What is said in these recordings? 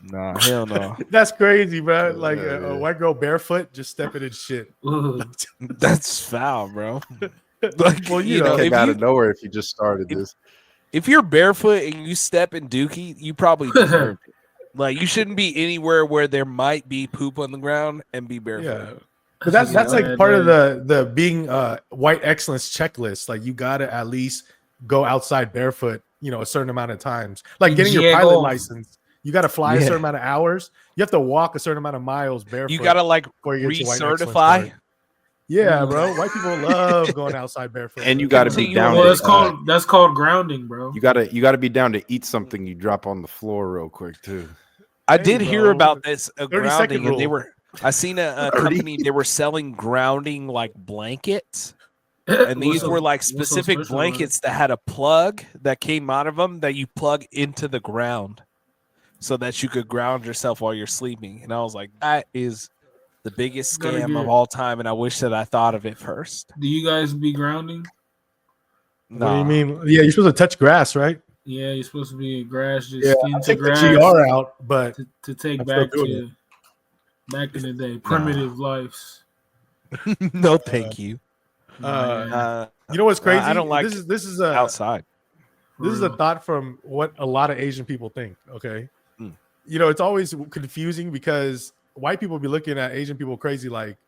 Nah, hell no. That's crazy, bro. Like a white girl barefoot just stepping in shit. That's foul, bro. Like, Well, You know, came out of nowhere if you just started this. If you're barefoot and you step in dookie, you probably deserve it. Like, you shouldn't be anywhere where there might be poop on the ground and be barefoot. Yeah. But that's like part of the being white excellence checklist. Like, you gotta at least go outside barefoot, you know, a certain amount of times. Like getting your pilot license, you gotta fly a certain amount of hours. You have to walk a certain amount of miles barefoot. You gotta like recertify. Yeah, bro. White people love going outside barefoot. And you got to be down. Well, that's called grounding, bro. You got to be down to eat something you drop on the floor real quick too. I did hear about this grounding, and I seen a company, they were selling grounding like blankets, and these were like specific blankets that had a plug that came out of them that you plug into the ground, so that you could ground yourself while you're sleeping. And I was like, that is the biggest scam of all time, and I wish that I thought of it first. Do you guys be grounding? No. What do you mean? Yeah, you're supposed to touch grass, right? Yeah, you're supposed to be grass. Just take grass the GR out, but to take back to back in the day, primitive lives. No, thank you. You know what's crazy? I don't like this is outside. This is a thought from what a lot of Asian people think. Okay, you know, it's always confusing because white people be looking at Asian people crazy, like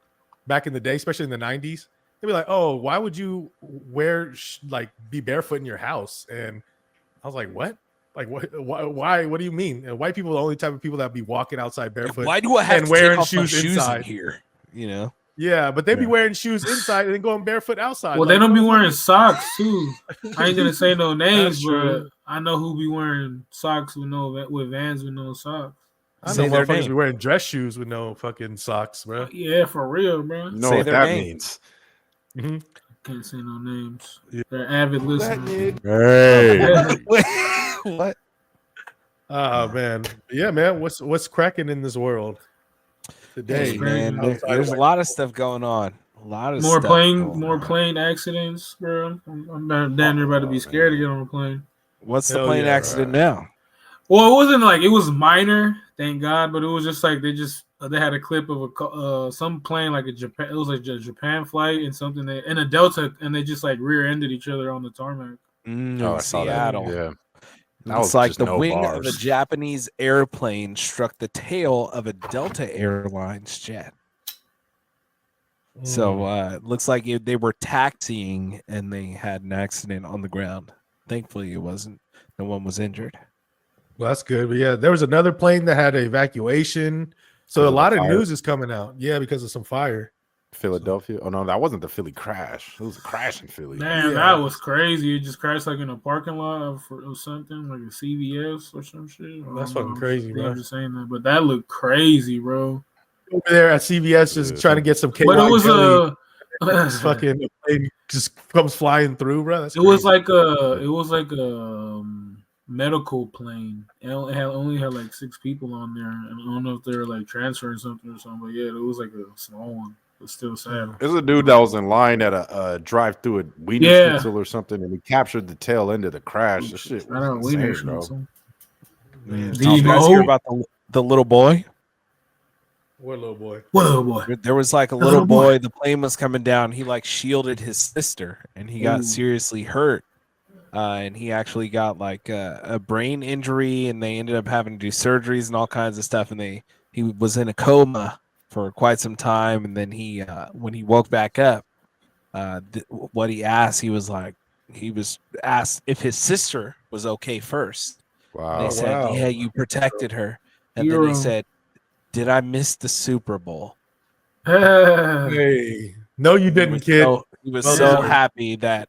back in the day, especially in the 90s. They'd be like, oh, why would you like be barefoot in your house? And I was like, what? Like, why? What do you mean? And white people are the only type of people that be walking outside barefoot. Why do I have and to wearing take off shoes inside in here? You know? Yeah, but they be wearing shoes inside and then going barefoot outside. Well, like, they don't be wearing socks too. I ain't gonna say no names, but I know who be wearing socks with Vans with no socks. I know motherfuckers be wearing dress shoes with no fucking socks, bro. Yeah, for real, bro. You know what that means. Mm-hmm. Can't say no names. Yeah. They're avid listeners. Hey. What? Oh man. Yeah, man. What's cracking in this world today? Hey, man, there's a lot of stuff going on. A lot of more plane accidents, bro. I'm down there about to be scared to get on a plane. What's the plane accident now? Well, it wasn't like it was minor, thank God, but it was just like they had a clip of some plane like it was like a Japan flight and something in a Delta, and they just like rear-ended each other on the tarmac. Seattle. Yeah. It's like the wing of a Japanese airplane struck the tail of a Delta Airlines jet. So it looks like they were taxiing and they had an accident on the ground. Thankfully, no one was injured. Well, that's good. But yeah, there was another plane that had an evacuation. So a lot of news is coming out. Yeah, because of some fire. Philadelphia. Oh no, that wasn't the Philly crash. It was a crash in Philly. Man, that was crazy. It just crashed like in a parking lot or something, like a CVS or some shit. That's fucking crazy, bro. I'm just saying that, but that looked crazy, bro. Over there at CVS, just trying to get some KY. But it was fucking plane just comes flying through, bro. It was like a medical plane. It only had like 6 people on there, and I don't know if they were like transferring something or something. But yeah, it was like a small one. It's still sad. There's a dude that was in line at a drive-through at Wiener Schnitzel or something, and he captured the tail end of the crash. This shit was Wiener insane, bro. Man, did you guys hear about the little boy? What little boy? What little boy? There was like a little boy. The plane was coming down. He like shielded his sister, and he got seriously hurt. And he actually got like a brain injury, and they ended up having to do surgeries and all kinds of stuff. And he was in a coma for quite some time, and then when he woke back up, what he asked, he was asked if his sister was okay first. Wow. And they said, yeah, you protected her. And then he said, did I miss the Super Bowl? Hey, no, you didn't, kid. He was so happy that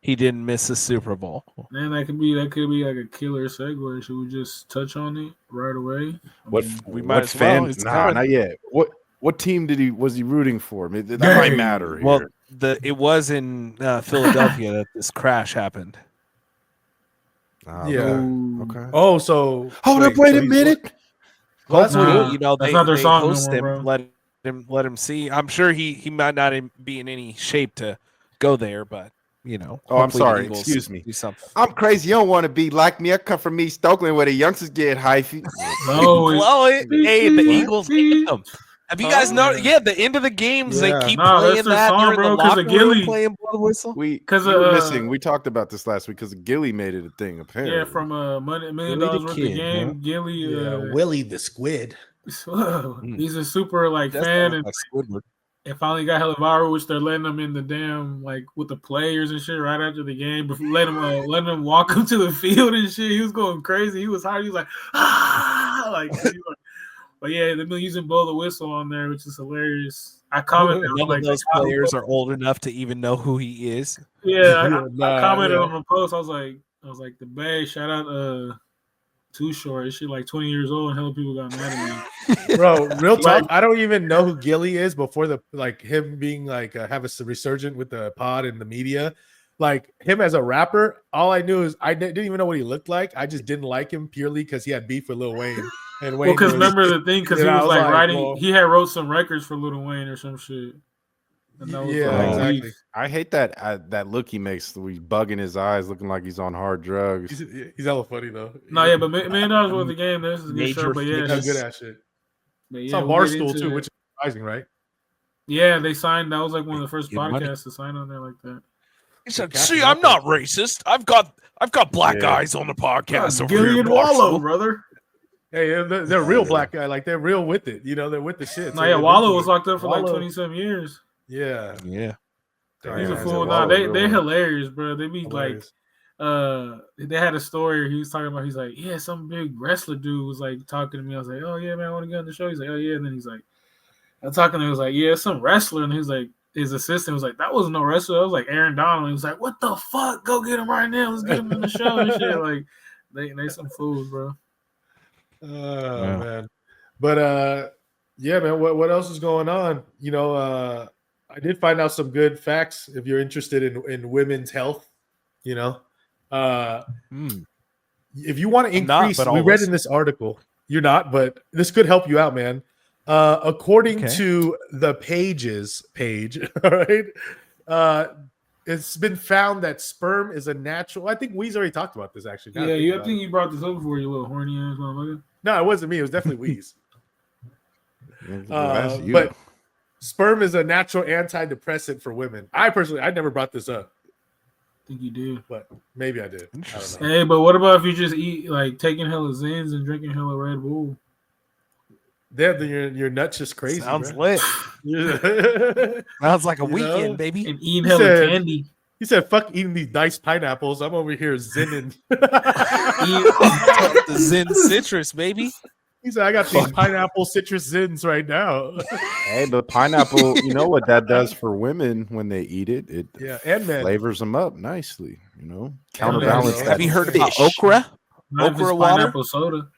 he didn't miss the Super Bowl. Man, that could be like a killer segue. Should we just touch on it right away? What fan? Nah, not yet. What team was he rooting for? I mean, that might matter here. Well, it was in Philadelphia that this crash happened. Yeah. Okay. Oh, so hold up, wait a minute. Well, that's what that's not their song host no more, him, let him see. I'm sure he might not be in any shape to go there, but you know. Oh, I'm hopefully the sorry. Eagles Excuse me. do something. I'm crazy. You don't want to be like me. I come from East Oakland where the youngsters get hyphy. Hey, the Eagles anthem. Have you guys know? Yeah, the end of the games they keep that's playing their that song, during bro, the 'cause locker of room, Gilly. playing blow the whistle. We were missing. We talked about this last week because Gilly made it a thing. Apparently, Yeah, from $1 million Gilly the worth kid, of game. huh? Gilly, Willie the Squid. he's a super That's fan, not and like Squidward. it finally got hella viral, which they're letting him in the damn with the players and shit right after the game. But letting him walk him to the field and shit. He was going crazy. He was hard. He was like, but yeah, they've been using blow the whistle on there, which is hilarious. I commented None of those players are old enough to even know who he is. Yeah, I commented on the post. I was like, the Bay, shout out Too Short. She like 20 years old and hella people got mad at me. Bro, real talk. I don't even know who Gilly is before him being have a resurgent with the pod and the media. Like him as a rapper, all I knew is I didn't even know what he looked like. I just didn't like him purely because he had beef with Lil Wayne. And Wayne because remember the thing, because he was like writing, well, he had wrote some records for Lil Wayne or some shit. And that was exactly. I hate that look he makes. We bugging his eyes, looking like he's on hard drugs. He's hella funny though. No, yeah, but $1 million worth the game. This is a good show, but yeah, that's good ass shit. It's yeah, on Barstool too, which is surprising, right? Yeah, they signed. That was like one of the first podcasts to sign on there like that. He said, "See, I'm not racist. I've got black guys on the podcast." Gilly and Wallow, brother. Hey, they're real black guy. Like they're real with it. You know, they're with the shit. No, yeah, Wallow was locked up for like 27 years. Yeah. He's a fool. Nah, they're hilarious, bro. They be hilarious. They had a story he was talking about. He's like, yeah, some big wrestler dude was like talking to me. I was like, oh yeah, man, I want to get on the show. He's like, oh yeah, and then he's like, I'm talking to him. He was like, yeah, some wrestler, and he was like, his assistant was like, that wasn't no wrestler. That was like Aaron Donald. He was like, what the fuck? Go get him right now. Let's get him in the show and shit. Like, they some fools, bro. Oh man, but yeah, man. What else is going on? You know, I did find out some good facts. If you're interested in women's health, you know, if you want to increase, we read in this article. You're not, but this could help you out, man. According to the Pages page, all right. It's been found that sperm is a natural. I think Weez already talked about this actually. Yeah, I think you brought this up before, you little horny ass motherfucker. No, it wasn't me. It was definitely Weez. But sperm is a natural antidepressant for women. I never brought this up. I think you do, but maybe I did. I don't know. Hey, but what about if you just eat like taking hella Zins and drinking hella Red Bull? Your nuts just crazy. Sounds bro. lit. Sounds like a weekend, baby. And eating hella candy. He said, "Fuck eating these nice pineapples. I'm over here zinning." The Zen citrus, baby. He said, "I got these pineapple citrus zins right now." Hey, the pineapple. You know what that does for women when they eat it? It and men. flavors them up nicely. You know, counterbalance. Have you heard about okra? Okra water, pineapple soda.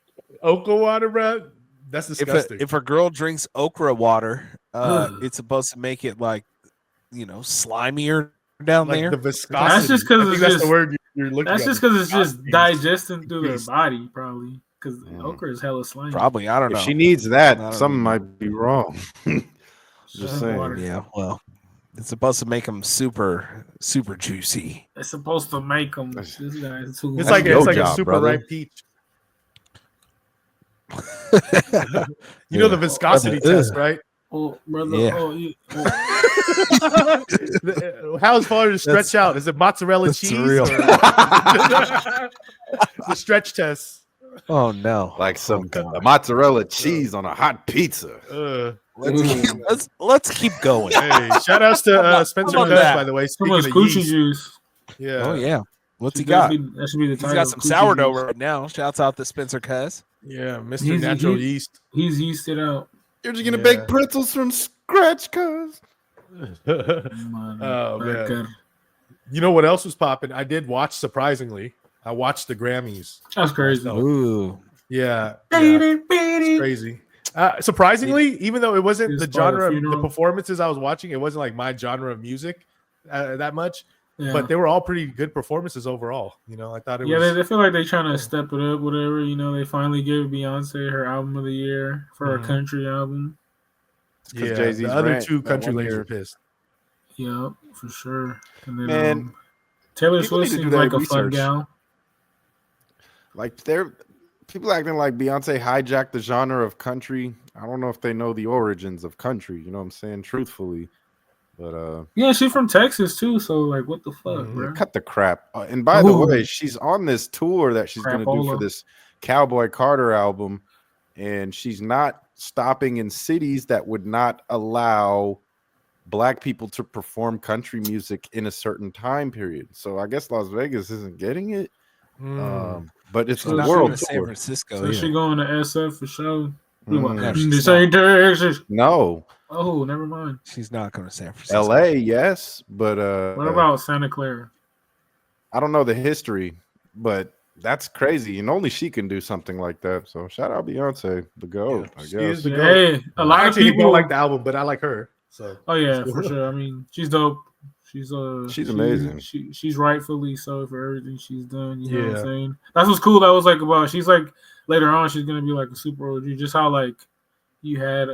Okra water, bro. That's disgusting. If a girl drinks okra water, it's supposed to make it like, slimier down like there. The viscosity. That's just because that's the word you're looking at. That's just because it's just digesting through their body, probably. Because okra is hella slimy. Probably, I don't know. If she needs that, something might be wrong. Just saying. Water. Yeah, well, it's supposed to make them super, super juicy. It's supposed to make them. This guy is too. It's like a super ripe peach. You know the viscosity test, right? Oh, brother. Yeah. How far to stretch out? Is it mozzarella cheese? The stretch test. Oh no! Like some mozzarella cheese on a hot pizza. Let's keep going. Hey, shout outs to Spencer Cuz, by the way. Speaking of coochie juice. Yeah. Oh yeah. What's he got? That should be the title. He's got some sourdough right now. Shouts out to Spencer Cuz. Yeah, Mr. Natural Yeast. He's yeasted out. You're just gonna bake pretzels from scratch, cuz. Oh man. You know what else was popping? I did watch, surprisingly. I watched the Grammys. That's crazy. Ooh. Yeah. It's crazy. Surprisingly, even though it wasn't the genre of the performances I was watching, it wasn't like my genre of music that much. Yeah. But they were all pretty good performances overall. I thought it was. Yeah, they feel like they're trying to step it up, whatever. They finally gave Beyonce her album of the year for her country album. Yeah, the other two country ladies were pissed. Yeah, for sure. And then, man, Taylor People Swift need to do seems that like a fun research. gal. Like people acting like Beyonce hijacked the genre of country. I don't know if they know the origins of country. You know what I'm saying? Truthfully, but Yeah, she's from Texas too. So like, what the fuck, Mhm. bro? cut the crap. And by the way, she's on this tour that she's going to do for Crapola. this Cowboy Carter album, and she's not stopping in cities that would not allow Black people to perform country music in a certain time period. So I guess Las Vegas isn't getting it. But it's She's a not world going to San tour. Francisco. So she going to SF for sure. No, This she's ain't not. Texas. No, Oh, never mind. She's not going to San Francisco. LA, yes, but What about Santa Clara? I don't know the history, but that's crazy, and only she can do something like that. So shout out Beyonce, the GOAT. I She is guess. the GOAT. Hey, a lot I of actually people don't like the album, but I like her. So Oh yeah, for sure. I mean, she's dope. She's amazing. She's rightfully so for everything she's done. You know what I'm Yeah. saying? That's what's cool. That was like about. She's like later on, she's gonna be like a super OG. Just how like you had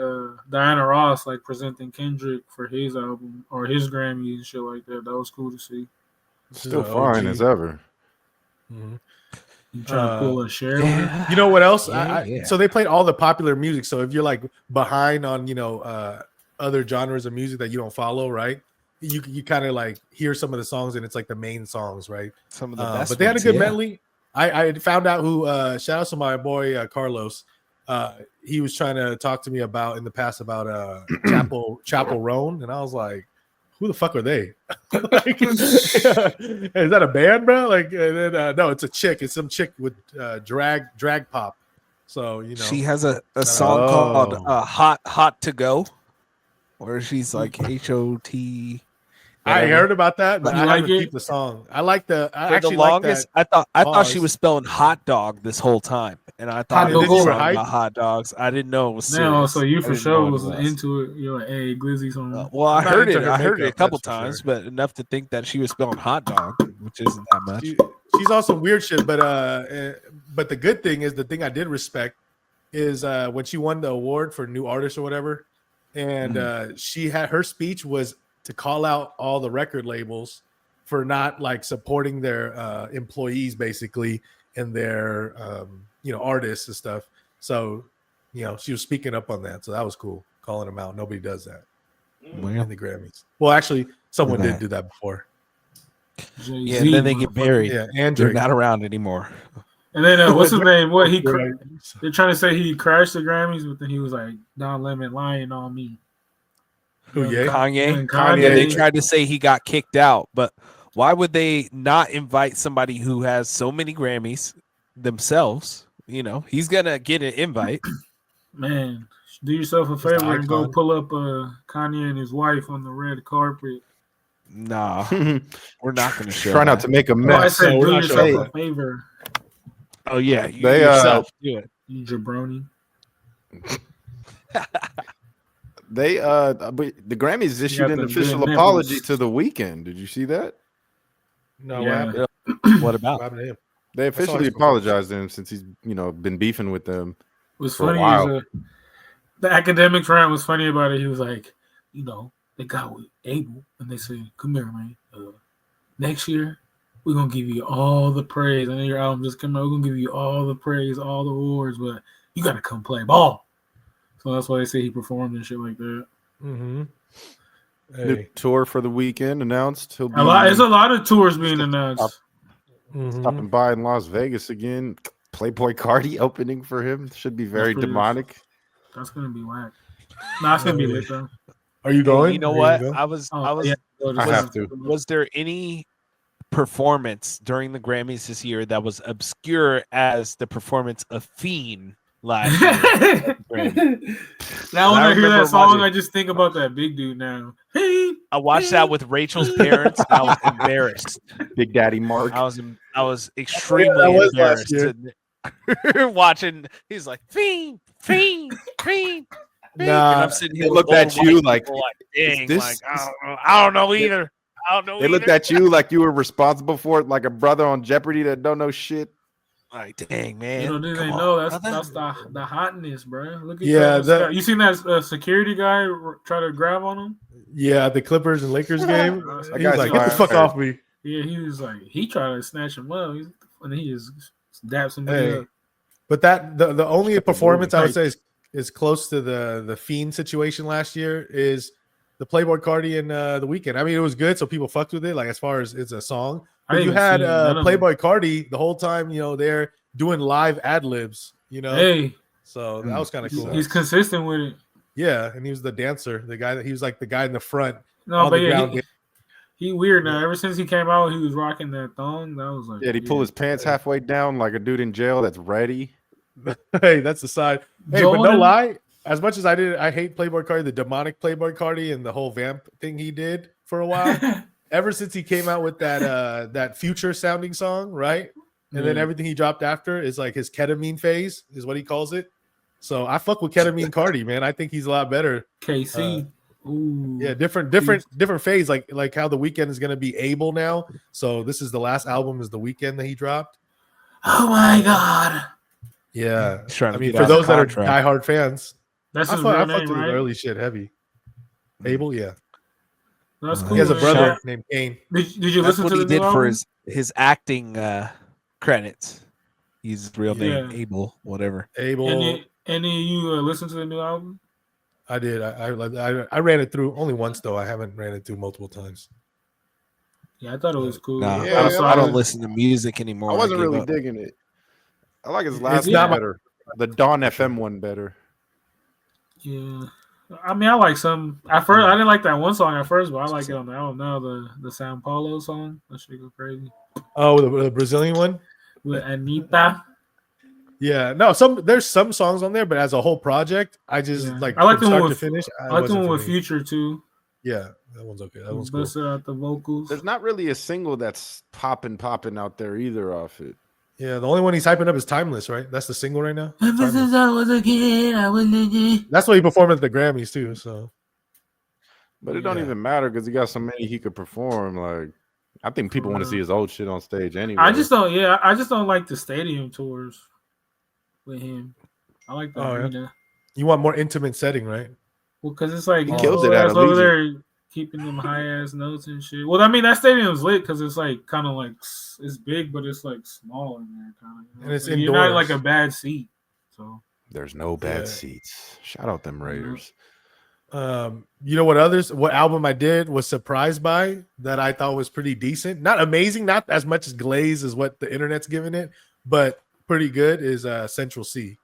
Diana Ross like presenting Kendrick for his album or his Grammy and shit like that. That was cool to see. Still fine as ever. Mhm. You trying to pull a share? Yeah. You know what else? Yeah. So they played all the popular music. So if you're like behind on other genres of music that you don't follow, right? You kind of like hear some of the songs and it's like the main songs, right? Some of the best. But they had a ones, good yeah. medley. I found out who. Shout out to my boy Carlos. He was trying to talk to me about in the past about Chapel Roan, and I was like, "Who the fuck are they? Like, is that a band, bro?" Like, and then no, it's a chick. It's some chick with drag pop. So you know, She has a song called "Hot to Go," where she's like HOT. I heard about that, but You I like haven't it? peeped the song. I like the. I For actually the like longest, that. I thought she Pause. was spelling hot dog this whole time, and I thought Hot it was dog. a were song hyped? about hot dogs. I didn't know it was Now, serious. so you I for didn't sure know was what it was. into it. You're like, hey, Glizzy's on. Well, I I'm not heard into it. her I heard it a makeup, couple that's for times, sure. but enough to think that she was spelling hot dog, which isn't that much. She's on some weird shit, but the good thing is the thing I did respect is when she won the award for new artist or whatever, and she had her speech was to call out all the record labels for not like supporting their employees basically and their artists and stuff. So she was speaking up on that, so that was cool, calling them out. Nobody does that in the Grammys. Well, actually, someone did do that before. Jay-Z, Yeah, and then they get buried. Yeah, and They're Drake. not around anymore. And then what's his name? What Right. they're trying to say he crashed the Grammys, but then he was like Don Lemon lying on me. Who, Ye? Kanye. Kanye. Yeah, they tried to say he got kicked out, but why would they not invite somebody who has so many Grammys themselves? You know, he's gonna get an invite. Man, do yourself a the favor and go icon. pull up Kanye and his wife on the red carpet. Nah, we're not gonna show. Try not that. to make a No, I mess. said we're do not yourself showing a that. favor, Oh yeah, you They, yourself do it. you jabroni. They but the Grammys issued got an the official good apology nipples. to The Weeknd. Did you see that? No, Yeah. what happened? What What about? happened to him? They saw officially his apologized to him since he's been beefing with them. What's For a funny while. is the academic rant was funny about it. He was like, they got with Abel and they said, "Come here, man. Next year we're gonna give you all the praise. I know your album just came out. We're gonna give you all the praise, all the awards, but you gotta come play ball." So that's why they say he performed and shit like that. Mm-hmm. New Hey. tour for The Weeknd announced. He'll be It's a lot of tours being announced. stopping by in Las Vegas again. Playboy Cardi opening for him. Should be very pretty- demonic. That's gonna be whack. Nah, it's gonna be lit though. Are you going? You know Are what? gonna go? I was. Yeah, I have to. Was there any performance during the Grammys this year that was obscure as the performance of Fiend last year? Now when I hear remember that song, watching- I just think about that big dude now. Hey, I watched that with Rachel's parents. And I was embarrassed. Big Daddy Mark. I was extremely that was last embarrassed. Watching, he's like Fiend. And Nah, I'm sitting here. they with looked at old you white like, people dang, this- like I don't know either. I don't know. They looked at you like you were responsible for it, like a brother on Jeopardy that don't know shit. Like, dang, man. they come know on, that's brother. the hotness, bro. Look at Yeah, Travis Scott. You seen that security guy try to grab on him? yeah, the Clippers and Lakers game. That He's guy's like, "Get the fire. fuck off me!" Yeah, he was like he tried to snatch him up, and he just dapped somebody up. But that the only performance I would Right. say is close to the Fiend situation last year is the Playboy Cardi and the Weekend. I mean, it was good, so people fucked with it. Like as far as it's a song, I but you didn't had see none of Playboy Cardi the whole time. You know, they're doing live ad libs. You know, Hey, so that was kind of cool. he's consistent with it. Yeah, and he was the dancer, the guy that he was like the guy in the front No, on but the yeah, ground. he weird now. Ever since he came out, he was rocking that thong. That was like, Yeah, he pull his pants halfway down like a dude in jail that's ready. Hey, that's the side. Hey, but no Jordan? lie. As much as I hate Playboy Cardi, the demonic Playboy Cardi, and the whole vamp thing he did for a while. Ever since he came out with that future sounding song, right? And then everything he dropped after is like his ketamine phase, is what he calls it. So I fuck with ketamine Cardi, man. I think he's a lot better. KC. Ooh. Yeah, different phase. Like how the Weekend is gonna be able now. So this is the last album is the Weekend that he dropped. Oh my god. Yeah, Trying to I mean, get for out of those that are contract. diehard fans, That's I his fucked real with name, his right? early shit heavy. Abel, yeah. That's cool. He has a man. brother Yeah. named Kane. Did you That's listen what to he the new did for album? his acting credits. He's his real name, Yeah. Abel, whatever. Abel, Any of you listen to the new album? I did. I ran it through only once though. I haven't ran it through multiple times. Yeah, I thought it was cool. Nah, Yeah, I don't listen to music anymore. I wasn't gave really up. digging it. I like his last not one my- better. The Dawn FM one better. Yeah. I mean, I like some. At first, I didn't like that one song at first, but I like it on the album now. The Sao Paulo song, that shit go crazy. Oh, the Brazilian one. With Anitta. Yeah, no. There's some songs on there, but as a whole project, I just like I like from the one start to with finish. I like the one with Future too. Yeah, that one's okay. That one's cool. Busted out the vocals. There's not really a single that's popping out there either off it. Yeah, the only one he's hyping up is Timeless, right? That's the single right now. Ever since I was a kid, I was legit. That's what he performed at the Grammys too. So, But it don't even matter because he got so many he could perform. Like, I think people want to see his old shit on stage anyway. I just don't. Yeah, I just don't like the stadium tours with him. I like the arena. Yeah. You want more intimate setting, right? Well, because it's like he killed it at over Allegiant. there keeping them high ass notes and shit. Well, I mean that stadium's lit because it's like kind of like it's big, but it's like small in there, kind of. You know? And it's like, you're not indoors. like a bad seat. So there's no bad seats. Shout out them Raiders. You know what album I did was surprised by that I thought was pretty decent. Not amazing, not as much as glaze as what the internet's giving it, but pretty good is Central C.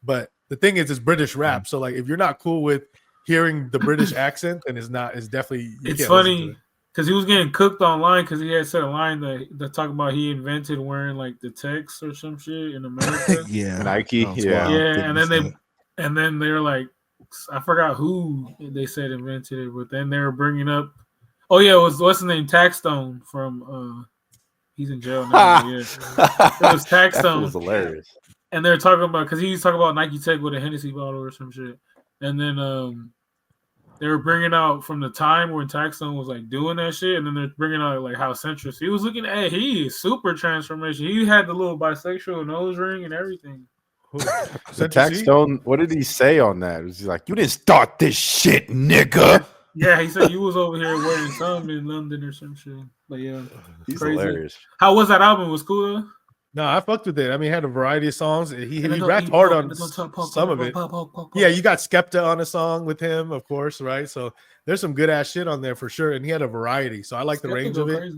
But the thing is, it's British rap. So like if you're not cool with hearing the British accent, then it's definitely it's funny because he was getting cooked online because he had said a line that talked about he invented wearing like the text or some shit in America. Yeah, Nike. Yeah, and then they're like, I forgot who they said invented it, but then they were bringing up, oh yeah, it was what's his name, Taxstone from he's in jail now. Yeah, it was Taxstone. That was hilarious. And they're talking about because he was talking about Nike Tech with a Hennessy bottle or some shit, and then they were bringing out from the time when Taxstone was like doing that shit, and then they're bringing out like how centrist he was looking at. He is super transformation. He had the little bisexual nose ring and everything. The Taxstone, what did he say on that? Was he like, "You didn't start this shit, nigga"? Yeah, he said you was over here wearing some in London or some shit. But yeah, he's crazy. Hilarious. How was that album? Was cool though? No, I fucked with it. I mean, he had a variety of songs. He rapped hard on some of it. Yeah, you got Skepta on a song with him, of course, right? So there's some good ass shit on there for sure. And he had a variety. So I like the range of it.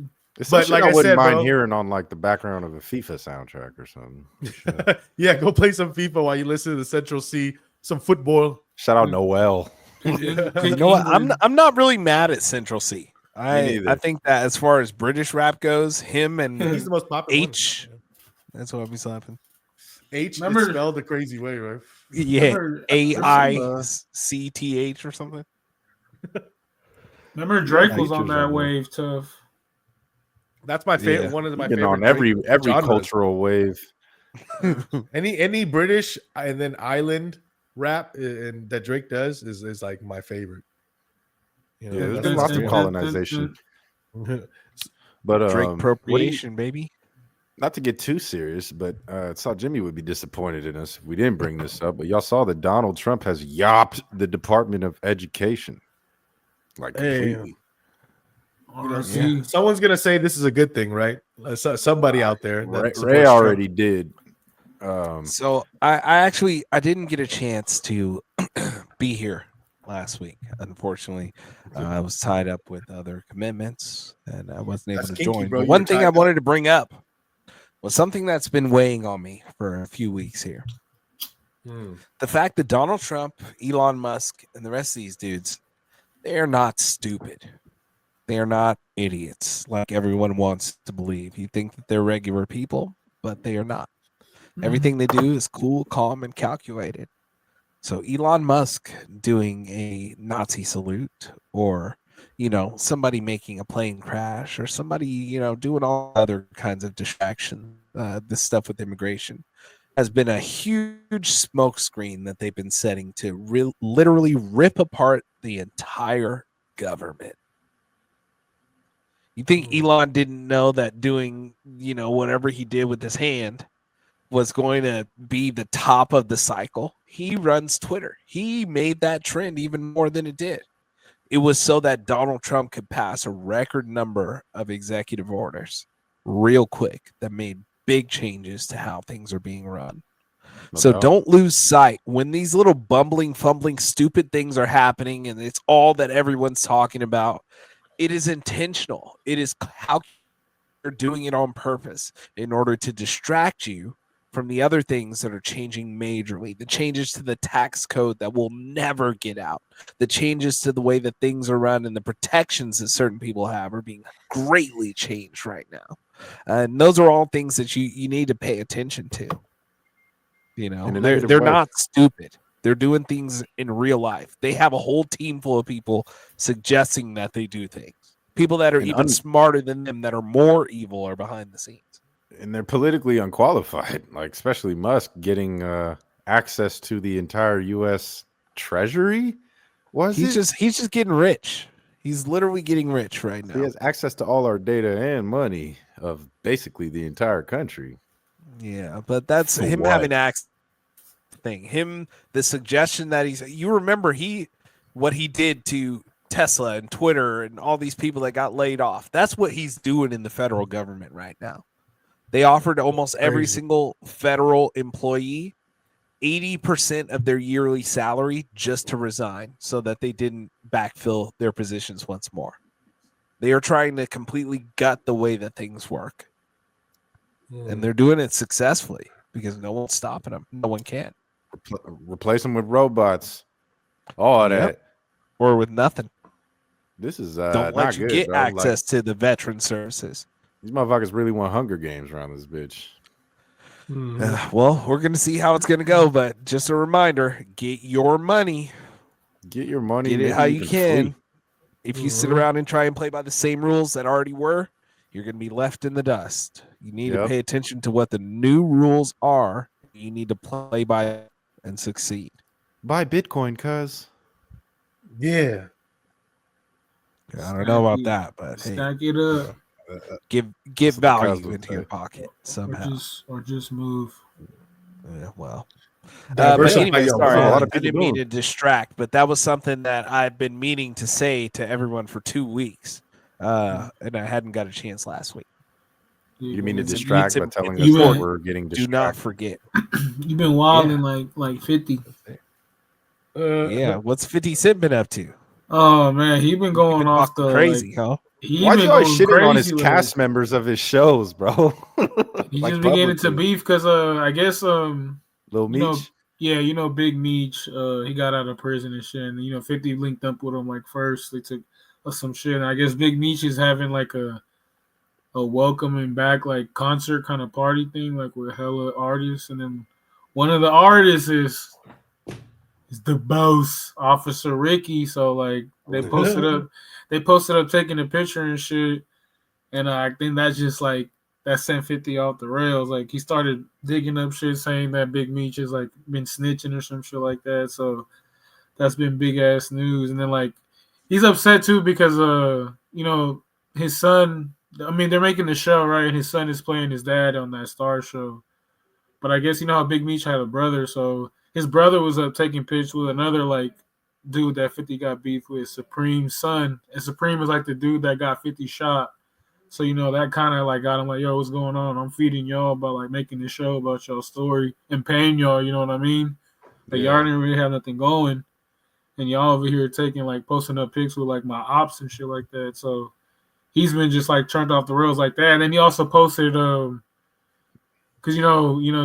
But like I wouldn't mind hearing on like the background of a FIFA soundtrack or something. Yeah, go play some FIFA while you listen to the Central C, some football. Shout out Noel. You know what? I'm not really mad at Central C. I think that as far as British rap goes, him and he's the most popular H. One. That's what I'll be slapping. H is spelled the crazy way, right? Yeah, AICTH or something. Remember Drake was on that wave tough. That's my favorite. Yeah. One of my favorite. On every cultural wave. Any British and then island rap and that Drake does is like my favorite. You know, there's been lots of colonization. But Drake appropriation, baby. Not to get too serious, but I saw Jimmy would be disappointed in us if we didn't bring this up. But y'all saw that Donald Trump has yopped the Department of Education. Like completely. RC. Someone's gonna say this is a good thing, right? Somebody out there that Ray supports already Trump. did. So I didn't get a chance to be here last week. Unfortunately, I was tied up with other commitments and I wasn't able That's to kinky, join. bro. But You were one thing I tied wanted to bring up was something that's been weighing on me for a few weeks here. The fact that Donald Trump, Elon Musk, and the rest of these dudes, they are not stupid. They are not idiots like everyone wants to believe. You think that they're regular people, but they are not. Everything they do is cool, calm, and calculated. So Elon Musk doing a Nazi salute, or somebody making a plane crash, or somebody doing all other kinds of distraction. This stuff with immigration has been a huge smokescreen that they've been setting to literally rip apart the entire government. You think Elon didn't know that doing whatever he did with his hand was going to be the top of the cycle? He runs Twitter. He made that trend even more than it did. It was so that Donald Trump could pass a record number of executive orders real quick that made big changes to how things are being run. So don't lose sight when these little bumbling, fumbling, stupid things are happening and it's all that everyone's talking about. It is intentional. It is how they're doing it on purpose in order to distract you from the other things that are changing majorly. The changes to the tax code that will never get out. The changes to the way that things are run and the protections that certain people have are being greatly changed right now. And those are all things that you need to pay attention to. They're not stupid. They're doing things in real life. They have a whole team full of people suggesting that they do things. People that are even smarter than them, that are more evil, are behind the scenes. And they're politically unqualified, like especially Musk getting access to the entire U.S. Treasury. He's just getting rich. He's literally getting rich right now. He has access to all our data and money of basically the entire country. Yeah, but that's him having access. The suggestion that you remember what he did to Tesla and Twitter and all these people that got laid off. That's what he's doing in the federal government right now. They offered almost every single federal employee 80% of their yearly salary just to resign so that they didn't backfill their positions once more. They are trying to completely gut the way that things work. And they're doing it successfully because no one's stopping them. No one can. Replace them with robots. All that. Or with nothing. This is don't let you get access to the veteran services. These motherfuckers really want Hunger Games around this bitch. Well, we're going to see how it's going to go, but just a reminder, get your money. Get your money. Get it how you can. If you sit around and try and play by the same rules that already were, you're going to be left in the dust. You need to pay attention to what the new rules are. You need to play by and succeed. Buy Bitcoin, cuz. Yeah. I don't know about that, but stack it up. Get value into your pocket somehow. Or just move. Yeah, well. But anyway, sorry, I didn't mean to distract, but that was something that I've been meaning to say to everyone for 2 weeks, and I hadn't got a chance last week. You mean to distract by telling us that we're getting distracted? Do not forget. You've been wilding like 50. Yeah, what's 50 Cent been up to? Oh man, he been going off the crazy, huh? Why'd you always shitting on his cast members of his shows, bro? He just beginning to beef because I guess Lil Meech. Big Meech. He got out of prison and shit, and 50 linked up with him like first. They took some shit. And I guess Big Meech is having like a welcoming back like concert kind of party thing, like with hella artists, and then one of the artists is the boss, Officer Ricky. So like they posted up taking a picture and shit, and I think that's just like that sent 50 off the rails. Like he started digging up shit saying that Big Meech has like been snitching or some shit like that. So that's been big ass news. And then like he's upset too because his son. I mean, they're making the show, right? And his son is playing his dad on that Star show. But I guess how Big Meech had a brother, so his brother was up taking pictures with another like dude that 50 got beef with, Supreme's son, and Supreme is like the dude that got 50 shot. So that kind of like got him like, yo, what's going on? I'm feeding y'all about like making this show about y'all story and paying y'all. You know what I mean? Like y'all didn't really have nothing going, and y'all over here taking like posting up pics with like my ops and shit like that. So he's been just like turned off the rails like that. And then he also posted because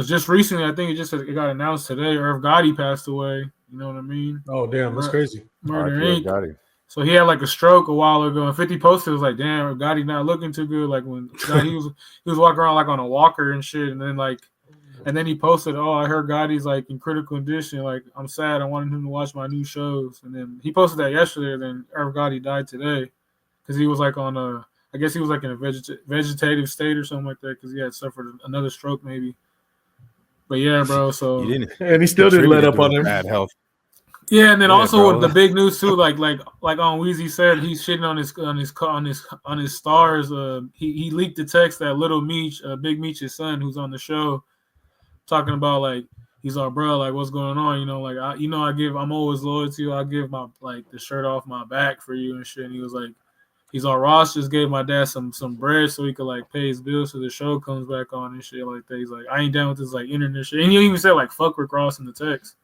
just recently, I think it got announced today, Irv Gotti passed away. You know what I mean? Oh damn, that's crazy. Murder Inc. So he had like a stroke a while ago, and 50 posted was like, "Damn, Gotti not looking too good." Like when he was walking around like on a walker and shit, and then he posted, "Oh, I heard Gotti's like in critical condition. Like I'm sad. I wanted him to watch my new shows." And then he posted that yesterday. Then Irv Gotti died today because he was like I guess he was like in a vegetative state or something like that because he had suffered another stroke maybe. But yeah, bro. So and he still didn't let up on him. Bad health. Yeah, and then also with the big news too, like on Weezy said, he's shitting on his stars. He leaked the text that Little Meech, Big Meech's son, who's on the show, talking about like he's like, bro, like what's going on? Like I'm always loyal to you. I give my like the shirt off my back for you and shit. And he was like, he's all Ross just gave my dad some bread so he could like pay his bills so the show comes back on and shit like that. He's like, I ain't down with this like internet shit. And he even said like fuck Rick Ross in the text.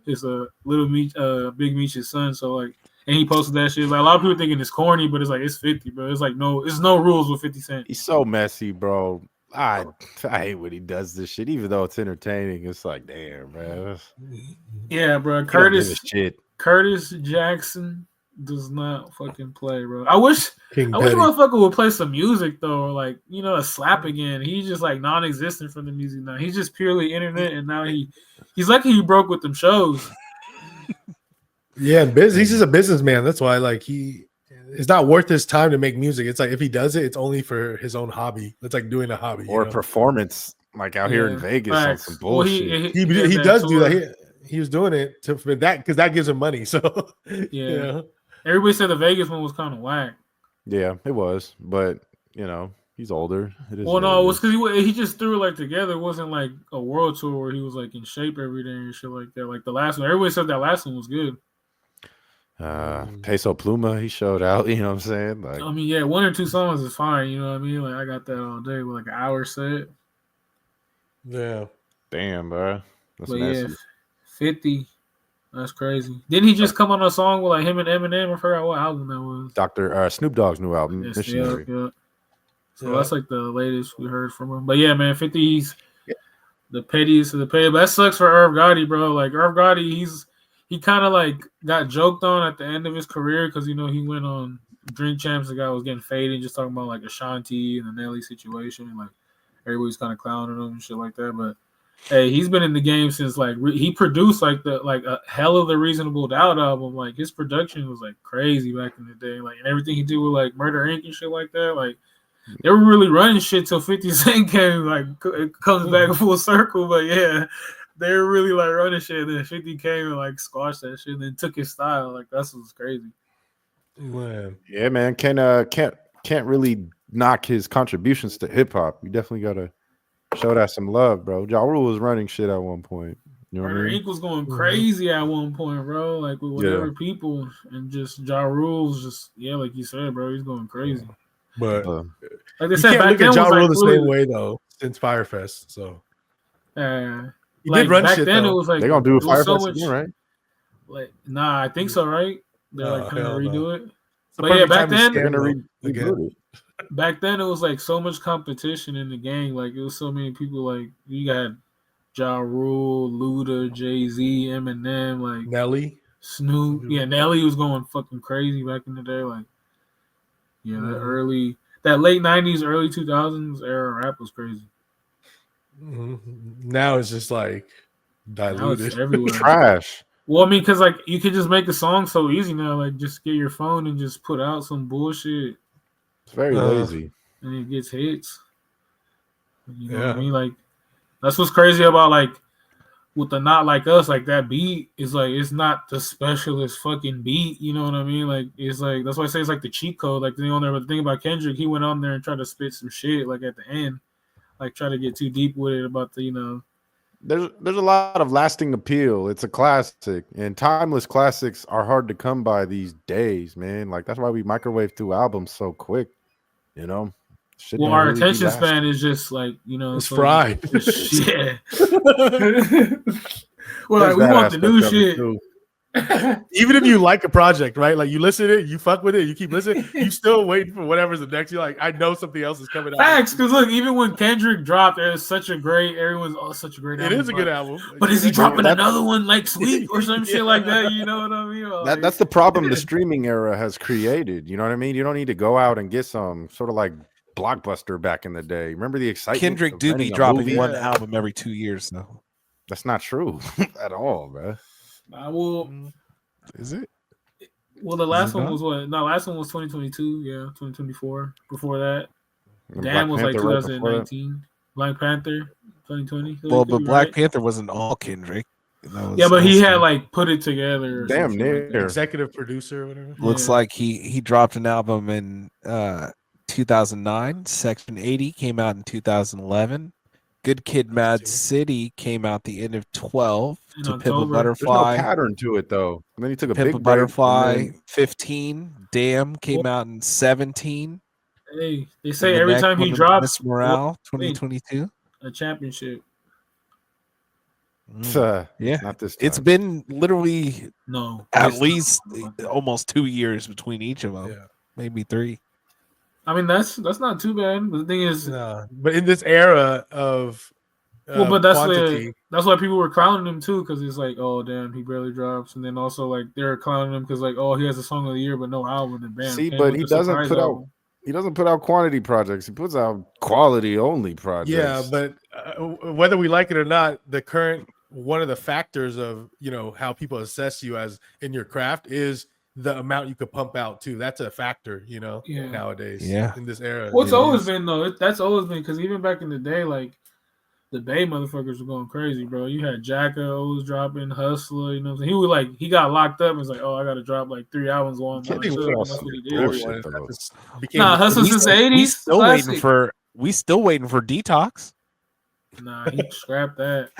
It's a Little Meech, Big Meech's son. So like, and he posted that shit. Like a lot of people thinking it's corny, but it's like it's 50, bro. It's like it's no rules with 50 Cent. He's so messy, bro. I hate when he does this shit, even though it's entertaining. It's like, damn, bro. Yeah, bro. Curtis Jackson does not fucking play, bro. I wish motherfucker would play some music though, or like a slap again. He's just like non-existent from the music now. He's just purely internet, and now he's lucky he broke with them shows. Yeah, he's just a businessman. That's why like it's not worth his time to make music. It's like if he does it, it's only for his own hobby. It's like doing a hobby or a performance, like out here in Vegas on some bullshit. He does do that. He was doing it for that because that gives him money. So yeah. Everybody said the Vegas one was kind of whack. Yeah, it was, but he's older. It is no, it was because he just threw it like together. It wasn't like a world tour where he was like in shape every day and shit like that. Like the last one, everybody said that last one was good. Peso Pluma, he showed out. You know what I'm saying? Like, I mean, yeah, 1 or 2 songs is fine. You know what I mean? Like I got that all day with like an hour set. Yeah. Damn, bro. That's nasty. 50. That's crazy. Didn't he just come on a song with like him and Eminem? I forgot what album that was. Snoop Dogg's new album, Missionary. Yeah. So that's like the latest we heard from him. But yeah, man, 50's the pettiest of the petty. But that sucks for Irv Gotti, bro. Like Irv Gotti, he kind of like got joked on at the end of his career because he went on Drink Champs. The guy was getting faded, just talking about like Ashanti and the Nelly situation, and like everybody's kind of clowning him and shit like that. But hey, he's been in the game since like he produced like a hell of the Reasonable Doubt album. Like his production was like crazy back in the day. Like and everything he did with like Murder Inc. and shit like that. Like they were really running shit till 50 Cent came. Like it comes back full circle. But yeah, they were really like running shit. And then 50 came and like squashed that shit and then took his style. Like that's what's crazy. Man. Yeah, man. Can't really knock his contributions to hip hop. You definitely gotta show that some love, bro. Ja Rule was running shit at one point. You know what I mean? Inc. was going crazy at one point, bro. Like with whatever people, and just Ja Rule's just like you said, bro. He's going crazy. But like they said, you back can't look at Ja Rule like, the same way though since Firefest. So he did run back shit. Then though. it was like they're gonna do a Firefest again, right? Like I think so, right? They're like kind of redo it. But yeah, back then they're gonna redo it. Back then it was like so much competition in the game. Like it was so many people. Like you got Ja Rule, Luda, Jay-Z, Eminem, like Nelly, Snoop. Yeah, Nelly was going fucking crazy back in the day. Like that late 90s, early 2000s era rap was crazy. Now it's just like diluted. Now it's everywhere. Trash. Well, I mean, because like you could just make a song so easy now. Like just get your phone and just put out some bullshit. It's very lazy. And it gets hits. You know what I mean? Like that's what's crazy about like with the Not Like Us, like that beat is like it's not the specialist fucking beat, you know what I mean? Like it's like that's why I say it's like the cheat code. Like the on there, but the thing about Kendrick, he went on there and tried to spit some shit like at the end, like try to get too deep with it about the there's a lot of lasting appeal. It's a classic, and timeless classics are hard to come by these days, man. Like that's why we microwave through albums so quick. You know, shit Well, don't our really be attention span lasting. is just like It's so fried. Yeah. Well, There's like we that want the new aspect of it, shit. too. Even if you like a project, right? Like you listen to it, you fuck with it, you keep listening, you still waiting for whatever's the next. You're like, I know something else is coming out. Facts, because look, even when Kendrick dropped, it was such a great. Everyone's such a great. It album, is a good album. But is he dropping That's- another one like Sweet or some shit like that? You know what I mean? Like, That's the problem the streaming era has created. You know what I mean? You don't need to go out and get some sort of like Blockbuster back in the day. Remember the excitement? Kendrick of do renting be a dropping movie? one album every 2 years though. That's not true at all, bro. I will. Is it? Well, the last it one not? was what? No, last one was 2022. Yeah, 2024. Before that, And Damn Black was like Panther right before that. 2019. Black Panther 2020. So Well, it could but be Black right. Panther wasn't all Kendrick. That was Yeah, but he also- had like put it together. Or Damn some shit like near. that. Executive producer or whatever. looks Yeah. like he dropped an album in 2009. Section 80 came out in 2011. Good Kid, Mad too. City came out the end of 12. In To Pimp a October. There's no Butterfly. pattern to it though. And then he took a Pimp big a break, and Butterfly. then 15. Damn came out in 17. Hey, they And say the every next time he one was drops Miss Morale 2022. a championship. Yeah. not this time. It's been literally No, at it's- least almost 2 years between each of them. Yeah. Maybe 3. I mean, that's not too bad. But the thing is, No. But in this era of well, but that's quantity, why people were clowning him too, because it's like, oh damn, he barely drops, and then also like they're clowning him because like, oh, he has a song of the year but no album, and bam. See, came but with he the doesn't surprise put out album. he doesn't put out quantity projects. He puts out quality only projects. yeah, but whether we like it or not, the current one of the factors of how people assess you as in your craft is the amount you could pump out too. That's a factor, Yeah. nowadays. Yeah. In this era. What's it always is. been though, that's always been because even back in the day, like the Bay motherfuckers were going crazy, bro. You had Jacka always dropping, Hustler, you know what I'm saying? He was like, he got locked up and was like, oh, I got to drop like 3 albums while I'm I locked think up. we all And that's what he did. bullshit, that though. just became Nah, the- Hustler since the 80s. We still classic. still waiting for Detox. Nah, he scrapped that.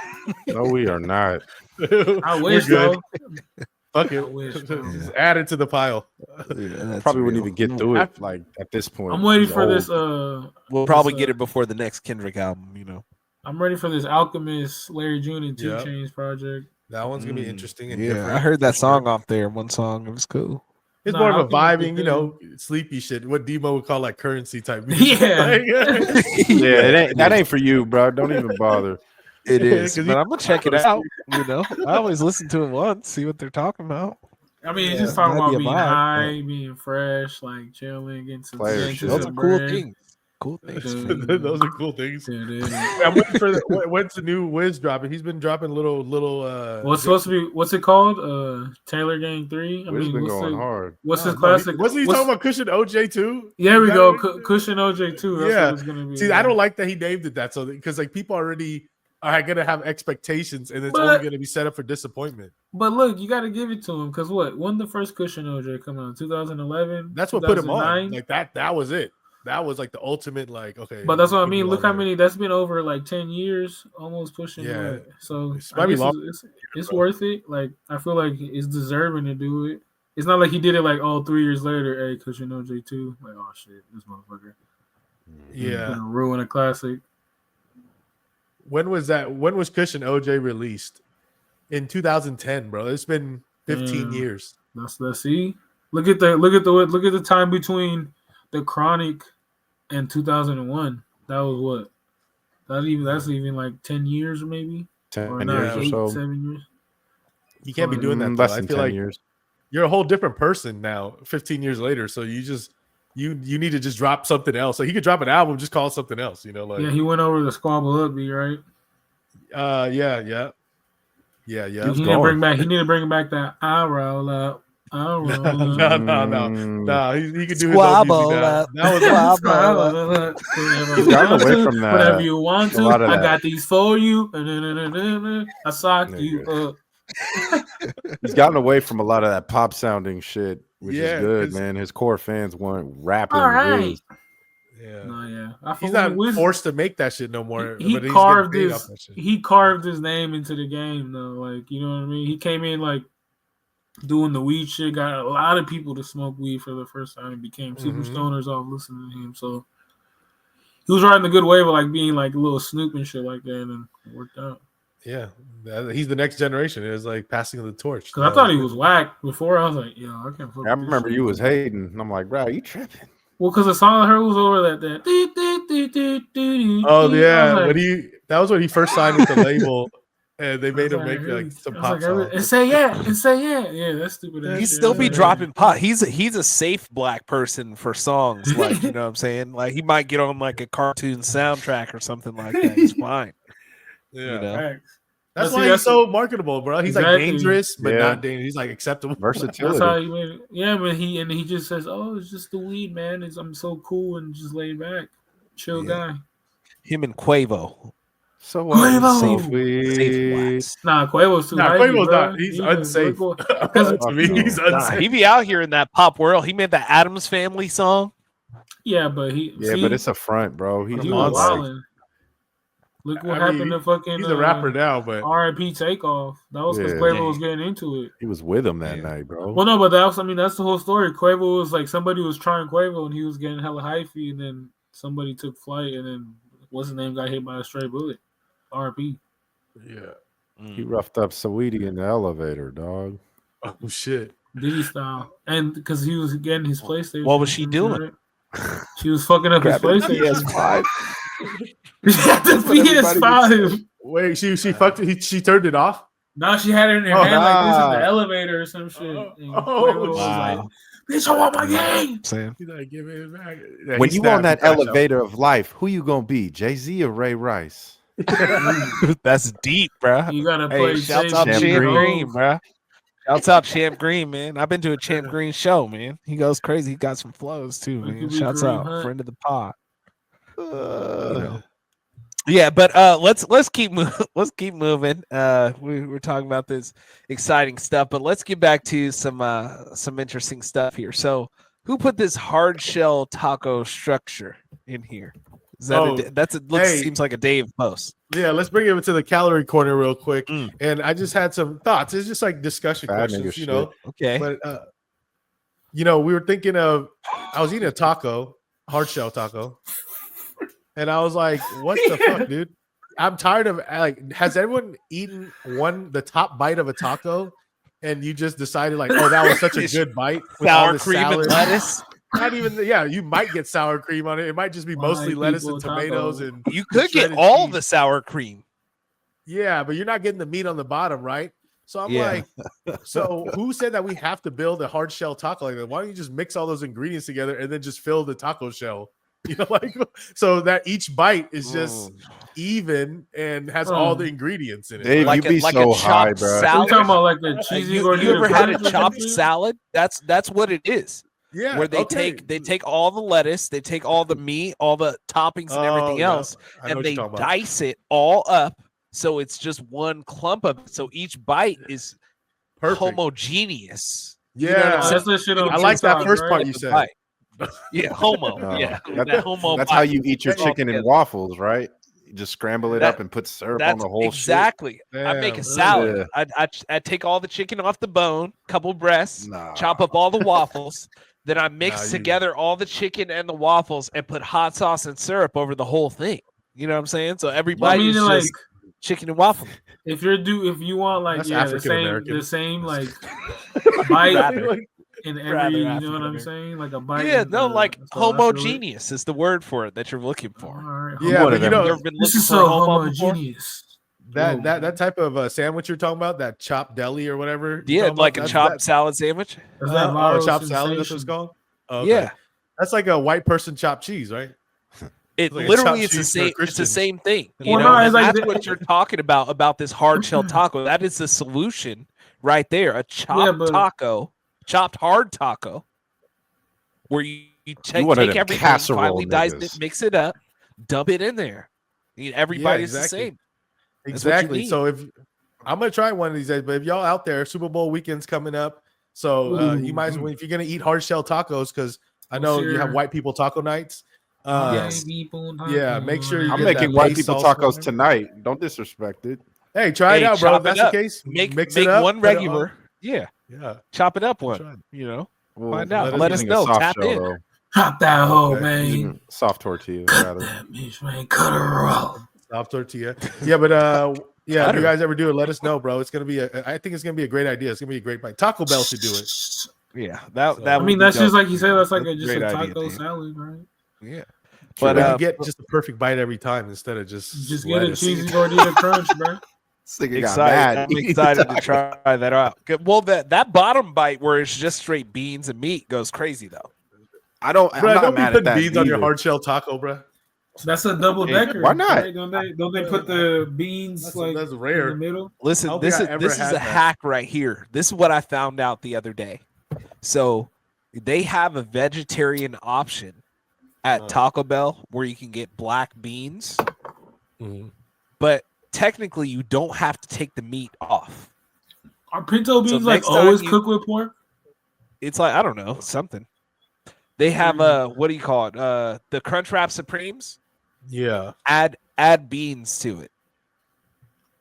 No, we are not. I We're wish, good. though. Fuck I it. wish, bro. Just add it to the pile. Probably wouldn't even get through it like at this point. I'm waiting He's for old. this. We'll probably this, get it before the next Kendrick album. I'm ready for this Alchemist, Larry June, and 2 Yep. Chainz project. That one's gonna be interesting and Yeah, different. I heard that for song sure. off there. One song, it was cool. It's Nah, more of a Alchemist is vibing, sleepy shit. What Demo would call like currency type music. Yeah. Like, Yeah, that ain't for you, bro. Don't even bother. It is, 'Cause but you- I'm gonna check it out. I always listen to it once, see what they're talking about. I mean, it's Yeah, just talking might about be a being vibe, high, being fresh, like chilling, getting some Player getting shit. Those are some cool bread. things. Cool things. Those are cool things. Yeah. I'm waiting for when's the new Wiz dropping? He's been dropping little What's supposed to be? What's it called? Taylor Gang 3. I We've mean, been what's going the, hard. what's his No, classic? Wasn't he what's- talking about Cushion OJ too? There we Is that go. what he- Cushion OJ 2. That's Yeah. what it's gonna be. See, I don't like that he named it that, so because like people already are gonna have expectations, and it's But- only gonna be set up for disappointment. But look, you got to give it to him because when the first Cushion OJ come out? 2011. That's what put him on. 2009? Like that was it. That was like the ultimate. Like okay, But that's what I put mean. him Look on how there. many. That's been over like 10 years, almost pushing. Yeah. What? So It's I might be guess long- it's worth it. Like I feel like it's deserving to do it. It's not like he did it like 3 years later. Hey, Cushion OJ 2. Like oh shit, this motherfucker. Yeah. Gonna ruin a classic. When was that? When was Cushion OJ released? In 2010, bro. It's been 15 Damn. years. Let's see. Look at the time between the Chronic and 2001. That was what? That's even like 10 years maybe, 10 or years not or 8, so. 7 years. You can't be doing that. Less Though. I than feel 10 like years. you're a whole different person now, 15 years later. So you just you need to just drop something else. Like he could drop an album, just call it something else. Like Yeah, he went over the Squabble Up beat, right? yeah. He need to bring back that I roll up. I roll up. No. He could do his own music Squabble now. up. That was Squabble up. He's gotten away from that. Whatever you want A to. lot of I that. got these for you. I sock you Nigga. up. He's gotten away from a lot of that pop sounding shit, which Yeah, is good, 'cause- man. His core fans want rapping. All right. Wiz. Yeah. No, yeah. He's not forced to make that shit no more. He but he's carved getting paid his off that shit. he carved his name into the game though. Like, you know what I mean? He came in like doing the weed shit, got a lot of people to smoke weed for the first time and became super stoners off listening to him. So he was riding a good wave of like being like a little Snoop and shit like that, and it worked out. Yeah, he's the next generation. It was like passing the torch. Because I thought he was whack before. I was like, yo, I can't fuck I remember you was hating, and I'm like, bro, you tripping? Well, because the song I heard was over that. Oh yeah, like, that was when he first signed with the label, and they made him make like some pop songs. And say yeah, that's stupid. He'd still be dropping pop. He's a safe black person for songs, like you know what I'm saying. Like he might get on like a cartoon soundtrack or something like that. He's fine. Yeah, you know? That's why he's so marketable, bro. He's like dangerous, but not dangerous. He's like acceptable. Versatility. That's how he made it. Yeah, but he just says, "Oh, it's just the weed, man. I'm so cool and just laid back, chill guy." Him and Quavo. So Quavo. Safe Nah, Quavo's too. Quavo's not. He's unsafe. To me, he's unsafe. He be out here in that pop world. He made the Addams Family song. Yeah, but but it's a front, bro. He's wilding. Look what happened to fucking. He's a rapper now, but R.I.P. Takeoff. That was because Quavo was getting into it. He was with him that night, bro. Well, no, but that's the whole story. Quavo was like somebody was trying Quavo and he was getting hella hyphy, and then somebody took flight, and then what's his name got hit by a stray bullet. R.I.P. Yeah, he roughed up Saweetie in the elevator, dog. Oh shit, Diddy style, and because he was getting his PlayStation. What was she doing? She was fucking up his PlayStation. PS5. She had the PS5. Wait, she fucked it. She turned it off. No, she had it in her hand like this in the elevator or some shit. Wow. Bitch, I want my game. He's like, give it back. Yeah, when you on that elevator of life, who you gonna be, Jay-Z or Ray Rice? That's deep, bro. You gotta play. Shouts out Champ Green, bro. Shouts out Champ Green, man. I've been to a Champ Green show, man. He goes crazy. He got some flows too, man. Shouts out, friend of the pod. Yeah, but let's keep moving. We're talking about this exciting stuff, but let's get back to some interesting stuff here. So, who put this hard shell taco structure in here? Is that seems like a Dave post. Yeah, let's bring it to the calorie corner real quick. And I just had some thoughts. It's just like discussion questions, you know. Okay. But we were thinking of I was eating a taco, hard shell taco. And I was like, what the fuck, dude? I'm tired of like, has everyone eaten the top bite of a taco and you just decided like, oh, that was such a good bite with sour all the cream salad. and lettuce? Not even you might get sour cream on it. It might just be mostly lettuce and tomatoes and you could get all the sour cream. Yeah, but you're not getting the meat on the bottom, right? So I'm like, so who said that we have to build a hard shell taco like that? Why don't you just mix all those ingredients together and then just fill the taco shell? So that each bite is just even and has all the ingredients in it. Dave, like you be like so a high, chopped bro. salad. You're talking about like the cheesy you ever had a chopped salad? That's what it is. Yeah, where they take all the lettuce, they take all the meat, all the toppings and everything else, and they dice it all up so it's just one clump of it. So each bite is homogeneous. Yeah, that's the shit. I like that first part you said. Yeah, homo. That's how you eat your chicken and waffles, right? You just scramble it up and put syrup on the whole exactly. shit. I make a salad. I take all the chicken off the bone, couple breasts, chop up all the waffles. Then I mix together all the chicken and the waffles and put hot sauce and syrup over the whole thing. You know what I'm saying? So everybody is just chicken and waffle. If you want like the same like bite. In every, you know what I'm saying? Like a bite. Yeah, no, like homogeneous is the word for it that you're looking for. Right. Yeah, but you know, this is so homogeneous. That type of sandwich you're talking about, that chopped deli or whatever. Yeah, like a chopped salad sandwich. Is that chopped salad? That's what it's called. Okay. Yeah, that's like a white person chopped cheese, right? It like literally is the same. It's the same thing. You know, that's what you're talking about this hard shell taco. That is the solution right there. A chopped taco. Chopped hard taco, where you take everything, finally dice it, mix it up, dump it in there. Everybody's the same. Exactly. So if I'm gonna try one of these days, but if y'all out there, Super Bowl weekend's coming up, so you might as well, if you're gonna eat hard shell tacos, because I know you have white people taco nights. Yes. Yeah, make sure you I'm get making that white base people sauce tacos on it. tonight. Don't disrespect it. Hey, try it out, bro. If chop that's it the up. case, Make it up. one put it on- regular. Yeah. Yeah. Chop it up Try one. it. Well, Find out. let Let us us using a know. soft Tap shell, in. though. Chop that hoe, Okay. man. Using soft tortilla, Cut rather. that bitch, man. Cut her off. Soft tortilla. Yeah, but yeah, if Butter. you guys ever do it, let us know, bro. It's gonna be I think it's gonna be a great idea. It's gonna be a great bite. Taco Bell should do it. Yeah. That So- that I would mean, be that's just dope. like you said. That's like That's a just a great idea, taco dude. salad, right? Yeah. True. But But you get just the perfect bite every time instead of just get a lettuce. cheesy gordita crunch, bro. This nigga got excited. mad. I'm excited to try that out. Well, that bottom bite where it's just straight beans and meat goes crazy though. I'm Bro, not don't be mad at putting that beans on your either. hard shell taco, bro. That's a double decker. Why not? Right? Don't they put the beans That's like rare. in the middle? I Listen, don't this think is I ever this is had a that. hack right here. This is what I found out the other day. So they have a vegetarian option at Taco Bell where you can get black beans, Mhm. but technically you don't have to take the meat off. Are pinto beans like next time always you- cooked with pork? It's like I don't know something. They have what do you call it? The Crunchwrap Supremes. Yeah. Add beans to it.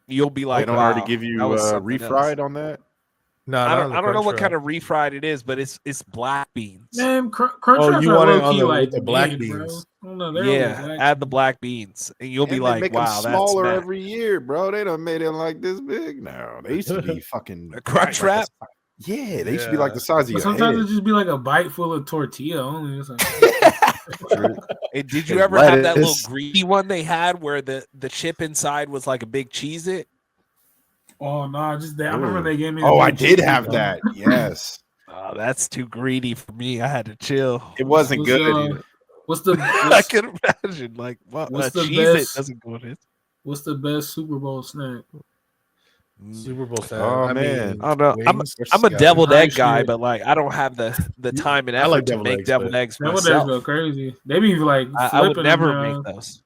You'll be like, They don't wow, already give you that was something else. refried on that. No, I don't know what kind of refried it is, but it's black beans. Man, crunch you are want it low on key with like the black mid, bro. beans. I don't know, they're Yeah, only add the black beans, and you'll be And they like, make them wow, that's smaller mad. every year, bro. They done made it like this big. No, they used to be fucking A Crunch Wrap? Yeah, they used to be like the size of But your sometimes head. it just be like a bite full of tortilla only. It's like, Hey, did you And ever have that little lettuce. greedy one they had where the chip inside was like a big Cheez-It? oh no, I remember they gave me. Oh, the I big did cheesy, have bro. that. Yes, Oh, that's too greedy for me. I had to chill. it wasn't What's, good. What's the I can imagine. Like, what? What's the Cheez-It best- doesn't go in it. what's the best Super Bowl snack? Super Bowl stand. Oh, I man. mean, I don't know. wings or I'm a scallions. deviled egg Nice guy, shit. but like I don't have the time and I effort like to deviled make eggs, deviled but- eggs Deviled eggs myself. go crazy. They be like I would flipping never them, make those.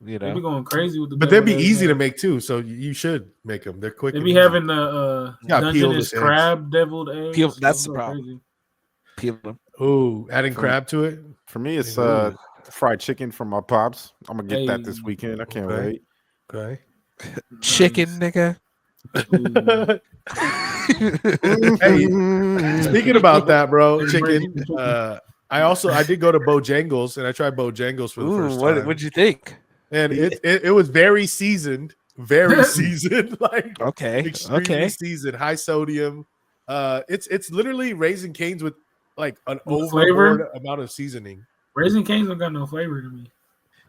You They be know, going crazy with the. But they'd be deviled eggs, easy to man. make too, so you should make them. They're quick. They and be easy. having the gotta peel Dungeness those eggs. crab deviled eggs. That's Those the go problem. crazy. peel them. Ooh, adding crab to it. For me, it's Ooh. fried chicken from my pops. I'm gonna get that this Hey. weekend. I can't Okay. wait. Okay. Chicken, nigga. Ooh. Hey, speaking about that, bro, It's chicken. breaking. I did go to Bojangles and I tried Bojangles for the Ooh, first time. what'd you think? And it was very seasoned, very seasoned, like Okay, extremely okay. seasoned, high sodium. It's literally Raisin Cane's with like an With overboard flavor? amount of seasoning. Raisin Cane's don't got no flavor to me.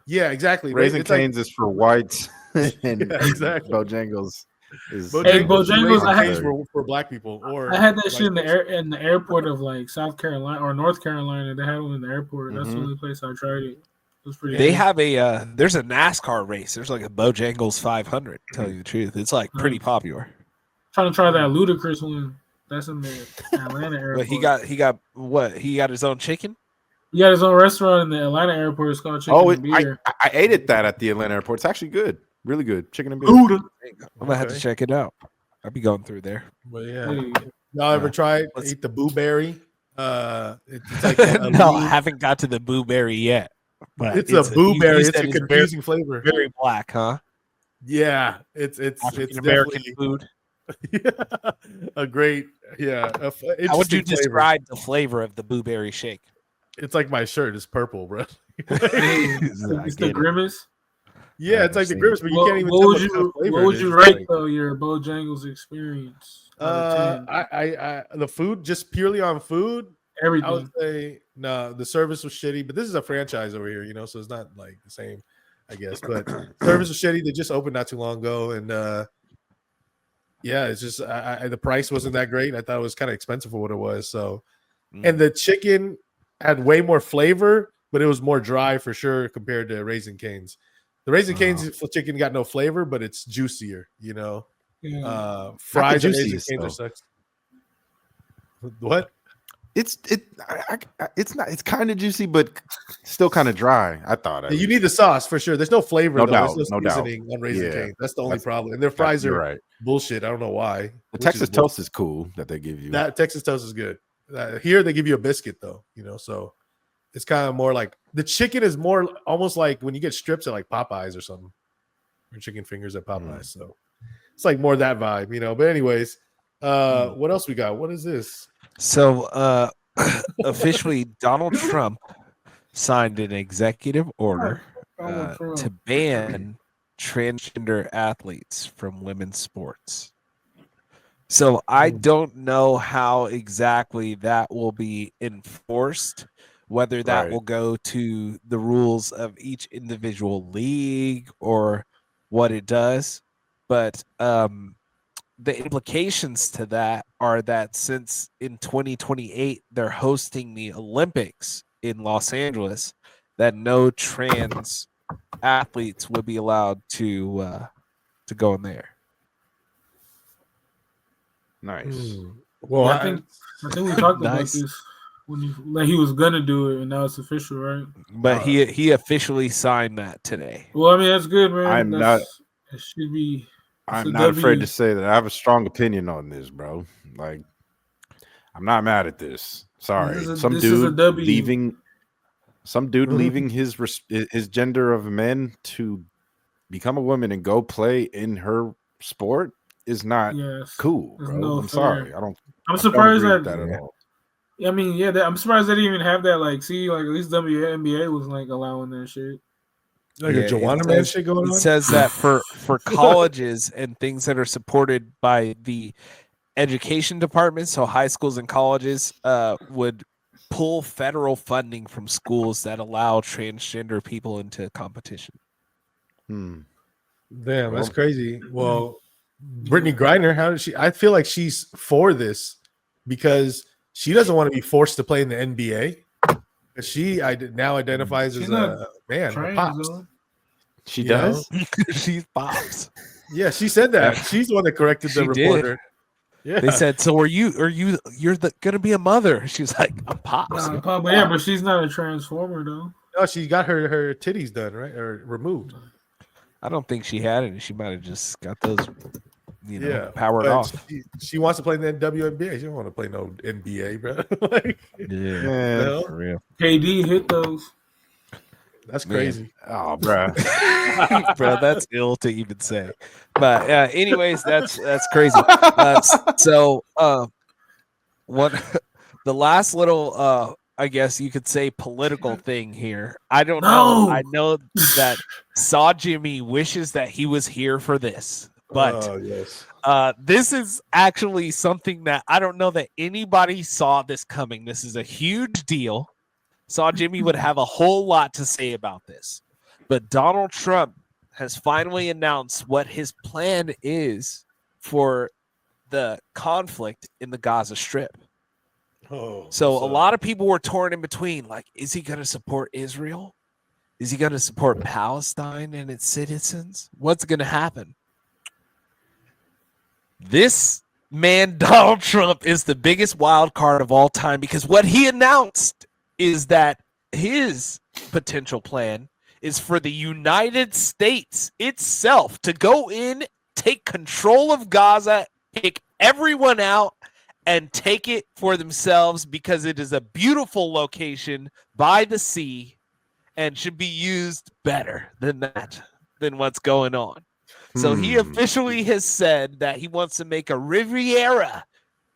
Yeah, exactly. Raisin It's like- Cane's is for whites, and Yeah, exactly. Bojangles is Hey, Bojangles, Bojangles, Raisin I had- Cane's for black people. Or I had that vice shit in the versa. in the airport of like South Carolina or North Carolina. They had one in the airport. That's the Mhm. only place I tried it. It was pretty. They good. have there's a NASCAR race. There's like a Bojangles 500. To tell you the truth, it's like pretty popular. Trying to try that ludicrous one. That's in the Atlanta airport. But he got what? He got his own chicken. He got his own restaurant in the Atlanta airport. It's called Chicken Oh, and Beer. I ate at that at the Atlanta airport. It's actually good, really good. Chicken and beer. Buddha. I'm gonna have to Okay. check it out. I'll be going through there. But yeah, Hey, y'all ever tried let's- eat the blueberry? It's like a No, lean- I haven't got to the blueberry yet. But it's a blueberry. you It's said a confusing flavor. very black, huh? Yeah, it's African American definitely food. a great How would you interesting flavor. describe the flavor of the blueberry shake? It's like my shirt is purple, bro. it's I the get it. grimace. Yeah, it's like the seen grimace, but you What, can't even what tell would what kind of you flavor what would it you is. rate Like, though your Bojangles experience? out of 10? I the food just purely on food. I Everything. would say no. The service was shitty, but this is a franchise over here, so it's not like the same, I guess. But service was shitty. They just opened not too long ago, and yeah, it's just the price wasn't that great. I thought it was kind of expensive for what it was. So, and the chicken had way more flavor, but it was more dry for sure compared to Raisin Cane's. The Raisin Cane's chicken got no flavor, but it's juicier. Yeah. Fries and juiciest, Raisin Cane's though. are sucks. What? It's not. It's kind of juicy, but still kind of dry. I thought. You need the sauce for sure. There's no flavor, No though. doubt, There's no no doubt. seasoning on Raisin Yeah. Cane's. That's the only That's- problem. And their fries You're are right. bullshit. I don't know why. The which Texas is bull- toast is cool that they give you. That Texas toast is good. Here they give you a biscuit though, so It's kind of more like the chicken is more almost like when you get strips at like Popeyes or something, or chicken fingers at Popeyes. So it's like more that vibe, you know. But anyways, what else we got? What is this? So officially, Donald Trump signed an executive order to ban transgender athletes from women's sports. So I don't know how exactly that will be enforced, whether that will go to the rules of each individual league or what it does. But the implications to that are that since in 2028 they're hosting the Olympics in Los Angeles, that no trans athletes would be allowed to go in there. Nice. Well, I think we talked about this when he was gonna do it, and now it's official, right? But he officially signed that today. Well, I mean that's good, man. It should be. I'm not afraid to say that I have a strong opinion on this, bro. Like, I'm not mad at this. Sorry, some dude leaving his gender of a man to become a woman and go play in her sport is not cool, bro. I'm sorry. I'm surprised that at all. I mean, I'm surprised they didn't even have that. Like, see, like at least WNBA was like allowing that shit. Like a Joanna Man shit going on. It says that for colleges and things that are supported by the education department, so high schools and colleges would pull federal funding from schools that allow transgender people into competition. Damn, that's crazy. Well, Brittany Griner, how does she? I feel like she's for this because she doesn't want to be forced to play in the NBA. She now identifies as a man. Pops. She does. She's pops. Yeah, she said that. She's the one that corrected the reporter. Yeah, they said, "So you're gonna be a mother?" She's like, "I'm pops." But she's not a transformer though. No, she got her titties done, right, or removed. I don't think she had it. She might have just got those, powered off. She wants to play in the WNBA. She don't want to play no NBA, bro. For real. KD hit those. That's crazy. Oh, bro. Bro, that's ill to even say. But anyways, that's crazy. So what the last little I guess you could say political thing here. I don't know. I know that Saw Jimmy wishes that he was here for this. But this is actually something that I don't know that anybody saw this coming. This is a huge deal. Saw Jimmy would have a whole lot to say about this. But Donald Trump has finally announced what his plan is for the conflict in the Gaza Strip. So a lot of people were torn in between. Like, is he going to support Israel? Is he going to support Palestine and its citizens? What's going to happen? This man, Donald Trump, is the biggest wild card of all time because what he announced is that his potential plan is for the United States itself to go in, take control of Gaza, kick everyone out, and take it for themselves because it is a beautiful location by the sea and should be used better than what's going on. So he officially has said that he wants to make a Riviera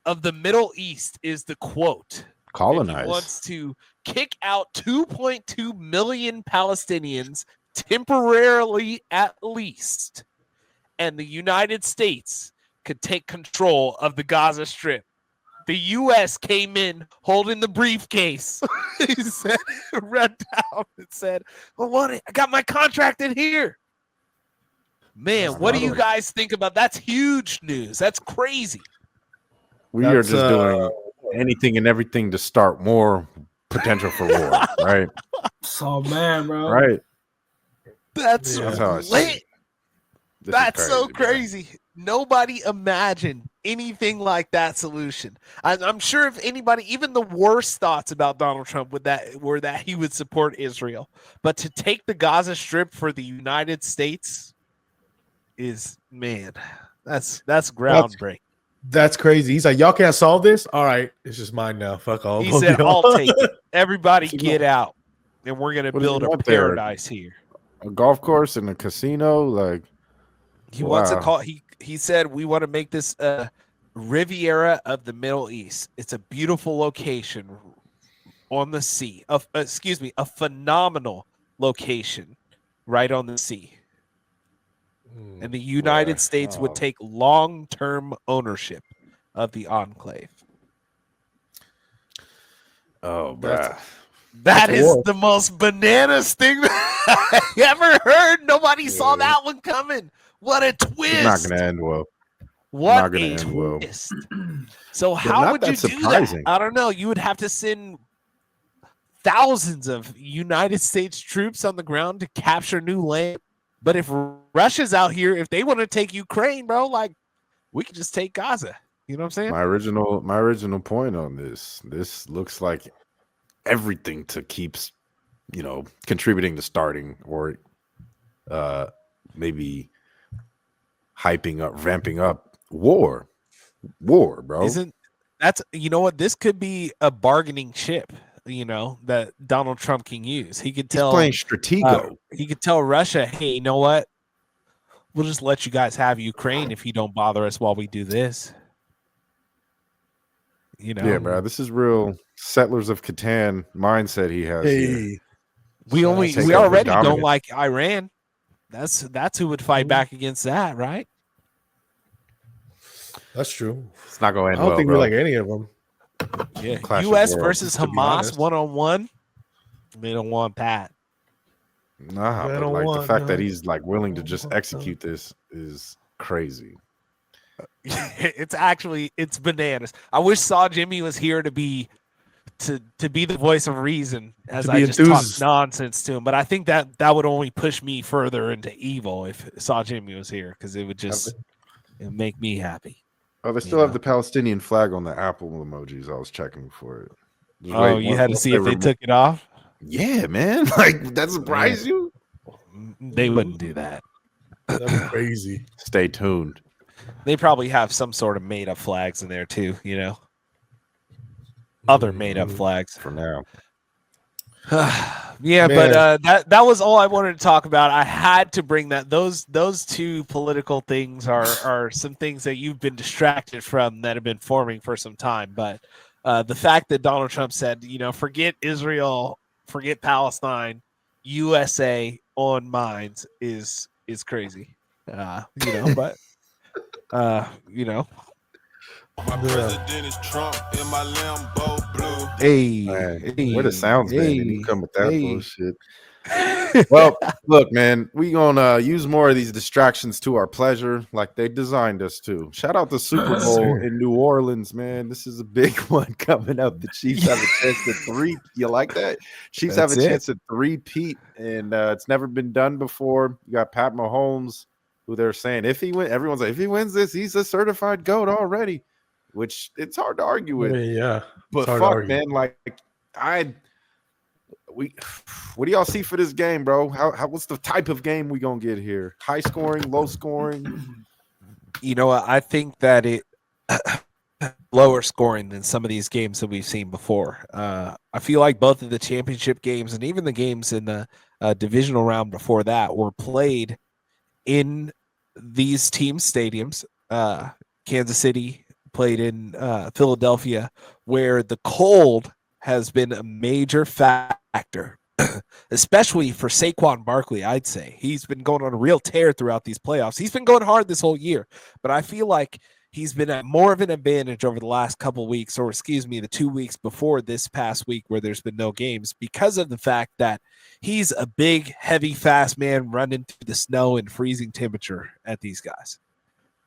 of the Middle East is the quote. Colonize. He wants to kick out 2.2 million Palestinians temporarily at least. And the United States could take control of the Gaza Strip. The U.S. came in holding the briefcase. He said, ran down and said, well, I got my contract in here. Man, what do you guys think about that's huge news? That's crazy. We are just doing anything and everything to start more potential for war, right? So man, bro. Right. That's lit. That's so crazy. Bro. Nobody imagined anything like that solution. I'm sure if anybody, even the worst thoughts about Donald Trump were that he would support Israel. But to take the Gaza Strip for the United States is, man, that's groundbreaking. That's crazy. He's like, y'all can't solve this. All right, it's just mine now. Fuck all. He of said, y'all. "I'll take it. Everybody, What get out, and we're gonna What does he build a want there? paradise here." A golf course and a casino, like He wants to wow. call. He said, "We want to make this Riviera of the Middle East. It's a beautiful location on the sea. A phenomenal location right on the sea." And the United States would take long-term ownership of the enclave. Oh, bruh. That is the most bananas thing that I ever heard. Nobody saw that one coming. What a twist! It's not gonna end well. What not gonna a end well. twist! So how would you do that? I don't know. You would have to send thousands of United States troops on the ground to capture new land. But if Russia's out here, if they want to take Ukraine, bro, like we could just take Gaza. You know what I'm saying? My original point on this looks like everything to keeps, contributing to starting or maybe hyping up, ramping up war, bro. That's what? This could be a bargaining chip, that Donald Trump can use. He could tell playing Stratego. He could tell Russia, hey, you know what? We'll just let you guys have Ukraine if you don't bother us while we do this. Yeah, bro. This is real Settlers of Catan mindset he has here. We already don't like Iran. That's who would fight back against that, right? That's true. It's not going to end I don't think bro. we like any of them. Yeah, U.S. versus Hamas 1-on-1. They don't want that. Nah, but like the fact that he's like willing to just execute this is crazy. It's bananas. I wish Saw Jimmy was here to be the voice of reason as I just talk nonsense to him. But I think that would only push me further into evil if Saw Jimmy was here, because it would make me happy. Oh, they still have the Palestinian flag on the Apple emojis. I was checking for it. You had to see if they took it off? Yeah, man. Like, that surprised you? They wouldn't do that. That's crazy. Stay tuned. They probably have some sort of made-up flags in there too, other made-up flags for now. Yeah, man. But that was all I wanted to talk about. I had to bring that. Those two political things are some things that you've been distracted from that have been forming for some time. But the fact that Donald Trump said, forget Israel, forget Palestine, USA on minds is crazy. But my president is Trump in my Lambo blue. Hey, where the sounds, man? And you come with that bullshit. Well, look, man, we gonna use more of these distractions to our pleasure, like they designed us to. Shout out the Super Bowl in New Orleans, man. This is a big one coming up. The Chiefs have a chance to three. You like that? Chiefs have a chance to three-peat, and it's never been done before. You got Pat Mahomes, who they're saying if he wins, everyone's like, if he wins this, he's a certified GOAT already. Which it's hard to argue with. Yeah, but fuck, man, like what do y'all see for this game, bro? What's the type of game we gonna get here? High scoring, low scoring? I think that it lower scoring than some of these games that we've seen before. I feel like both of the championship games and even the games in the divisional round before that were played in these team stadiums. Kansas City played in Philadelphia, where the cold has been a major factor, especially for Saquon Barkley. I'd say he's been going on a real tear throughout these playoffs. He's been going hard this whole year, but I feel like he's been at more of an advantage over the last couple weeks, or the 2 weeks before this past week where there's been no games, because of the fact that he's a big, heavy, fast man running through the snow and freezing temperature at these guys.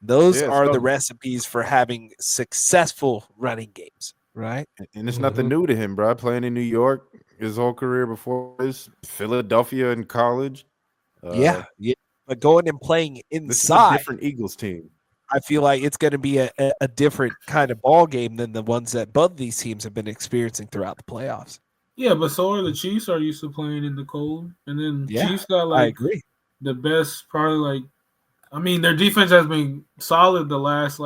Those are the recipes for having successful running games, right? And it's nothing new to him, bro. Playing in New York his whole career before this, Philadelphia in college. Yeah. But going and playing inside, this is a different Eagles team. I feel like it's going to be a different kind of ball game than the ones that both these teams have been experiencing throughout the playoffs. Yeah, but so are the Chiefs are used to playing in the cold, and then Chiefs got I agree. The best, probably their defense has been solid the last